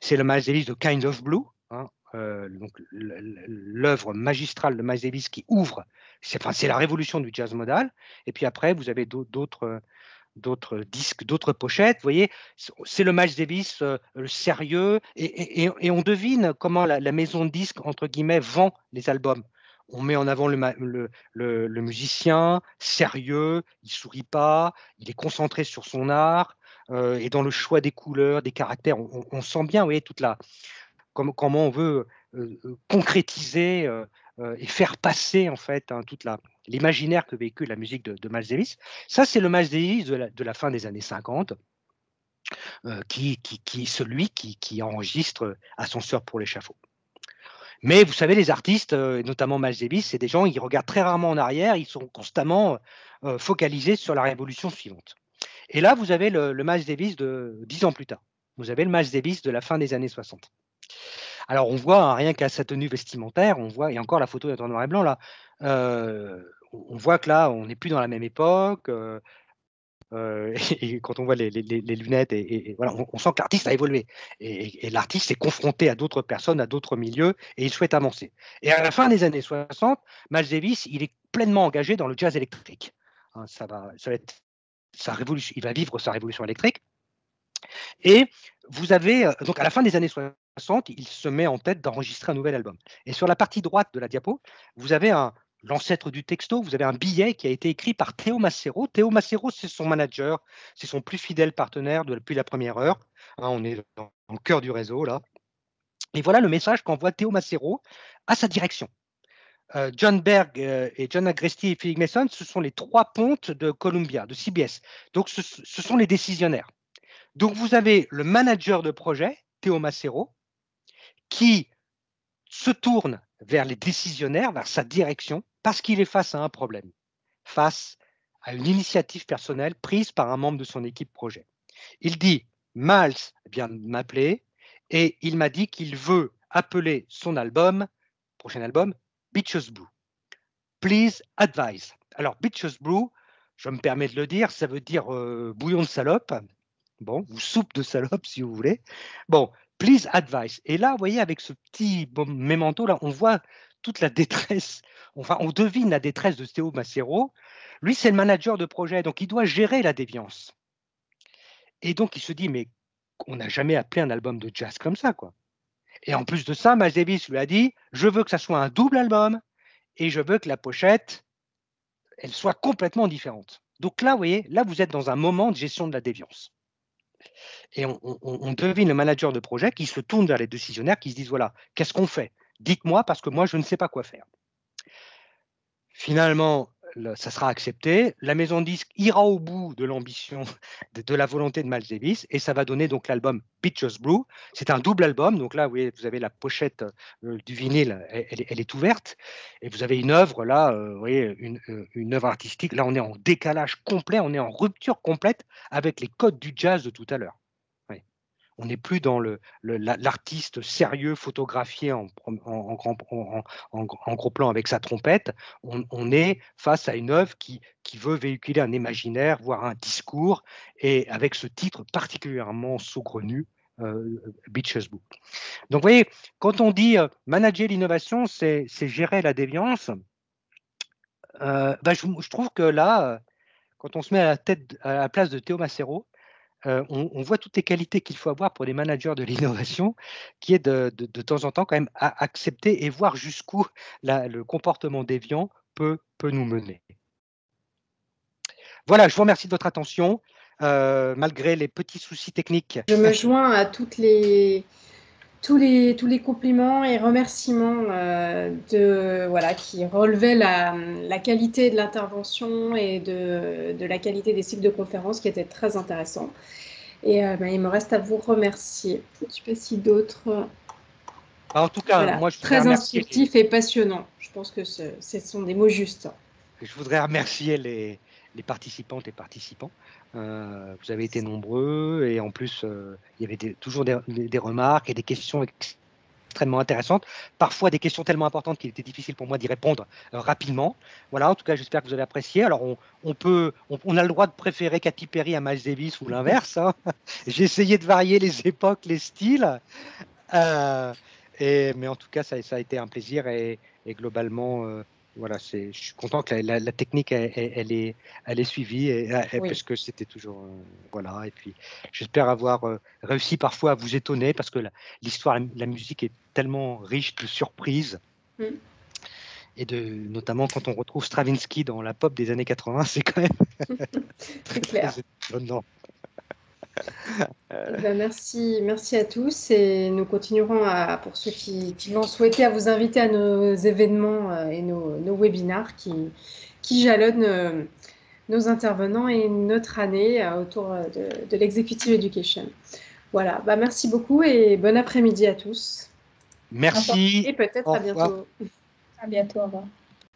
C'est le Miles Davis de Kind of Blue, donc l'œuvre magistrale de Miles Davis qui ouvre, c'est la révolution du jazz modal. Et puis après, vous avez d'autres disques, d'autres pochettes. Vous voyez, c'est le Miles Davis le sérieux, et on devine comment la maison de disques, entre guillemets, vend les albums. On met en avant le musicien sérieux, il sourit pas, il est concentré sur son art, et dans le choix des couleurs, des caractères, on sent bien, vous voyez, comment on veut concrétiser et faire passer en fait toute l'imaginaire que véhicule la musique de Miles Davis. Ça, c'est le Miles Davis de la fin des années 50, qui est celui qui enregistre Ascenseur pour l'échafaud. Mais vous savez, les artistes, notamment Miles Davis, c'est des gens, ils regardent très rarement en arrière, ils sont constamment focalisés sur la révolution suivante. Et là, vous avez le Miles Davis de 10 ans plus tard. Vous avez le Miles Davis de la fin des années 60. Alors, on voit, rien qu'à sa tenue vestimentaire, on voit, et encore la photo est en noir et blanc là, on voit que là, on n'est plus dans la même époque, et quand on voit les lunettes, et voilà, on sent que l'artiste a évolué, et l'artiste est confronté à d'autres personnes, à d'autres milieux, et il souhaite avancer. Et à la fin des années 60, Miles Davis, il est pleinement engagé dans le jazz électrique. Ça va être sa révolution, il va vivre sa révolution électrique. Et vous avez, donc à la fin des années 60, il se met en tête d'enregistrer un nouvel album. Et sur la partie droite de la diapo, vous avez l'ancêtre du texto, vous avez un billet qui a été écrit par Théo Macero. Théo Macero, c'est son manager, c'est son plus fidèle partenaire depuis la première heure. On est dans le cœur du réseau là. Et voilà le message qu'envoie Théo Macero à sa direction. John Berg et John Agresti et Philip Mason, ce sont les 3 pontes de Columbia, de CBS. Donc ce sont les décisionnaires. Donc, vous avez le manager de projet, Théo Macero, qui se tourne vers les décisionnaires, vers sa direction, parce qu'il est face à un problème, face à une initiative personnelle prise par un membre de son équipe projet. Il dit, Miles vient de m'appeler et il m'a dit qu'il veut appeler son prochain album, Bitches Brew. Please advise. Alors, Bitches Brew, je me permets de le dire, ça veut dire bouillon de salope. Bon, ou soupe de salope si vous voulez. Bon, please advice. Et là, vous voyez, avec ce petit mémento là, on voit toute la détresse. Enfin, on devine la détresse de Théo Macero. Lui, c'est le manager de projet, donc il doit gérer la déviance. Et donc, il se dit, mais on n'a jamais appelé un album de jazz comme ça, quoi. Et en plus de ça, Miles Davis lui a dit, je veux que ça soit un double album et je veux que la pochette, elle soit complètement différente. Donc là, vous voyez, là, vous êtes dans un moment de gestion de la déviance. Et on devine le manager de projet qui se tourne vers les décisionnaires, qui se disent, voilà, qu'est-ce qu'on fait? Dites-moi, parce que moi, je ne sais pas quoi faire. Finalement, ça sera accepté. La maison de disques ira au bout de l'ambition, de la volonté de Miles Davis, et ça va donner donc l'album Bitches Brew. C'est un double album. Donc là, vous avez la pochette du vinyle, elle est ouverte, et vous avez une œuvre là, vous voyez, une œuvre artistique. Là, on est en décalage complet, on est en rupture complète avec les codes du jazz de tout à l'heure. On n'est plus dans l'artiste sérieux photographié en gros plan avec sa trompette. On est face à une œuvre qui veut véhiculer un imaginaire, voire un discours, et avec ce titre particulièrement saugrenu, Beaches Book. Donc, vous voyez, quand on dit manager l'innovation, c'est gérer la déviance, je trouve que là, quand on se met à la place de Théo Macero, on voit toutes les qualités qu'il faut avoir pour les managers de l'innovation, qui est de temps en temps quand même à accepter et voir jusqu'où le comportement déviant peut nous mener. Voilà, je vous remercie de votre attention, malgré les petits soucis techniques. Je me joins à tous les compliments et remerciements qui relevaient la qualité de l'intervention et de la qualité des cycles de conférences qui étaient très intéressants. Et il me reste à vous remercier. Je ne sais pas si d'autres... En tout cas, voilà, moi, je très instructif et passionnant. Je pense que ce sont des mots justes. Je voudrais remercier les participantes et participants. Vous avez été nombreux et en plus, il y avait toujours des remarques et des questions extrêmement intéressantes. Parfois, des questions tellement importantes qu'il était difficile pour moi d'y répondre rapidement. Voilà, en tout cas, j'espère que vous avez apprécié. Alors, on a le droit de préférer Katy Perry à Miles Davis ou l'inverse. Hein. J'ai essayé de varier les époques, les styles. Mais en tout cas, ça a été un plaisir et globalement, voilà, je suis content que la technique elle est suivie Oui. parce que c'était toujours voilà. Et puis j'espère avoir réussi parfois à vous étonner parce que l'histoire, la musique est tellement riche de surprises. Et notamment quand on retrouve Stravinsky dans la pop des années 80, c'est quand même très clair. étonnant. Merci à tous et nous continuerons pour ceux qui l'ont souhaité, à vous inviter à nos événements et nos webinars qui jalonnent nos intervenants et notre année autour de l'Executive Education. Voilà, merci beaucoup et bon après-midi à tous. Merci. Et peut-être à bientôt. À bientôt, au revoir.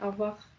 Au revoir.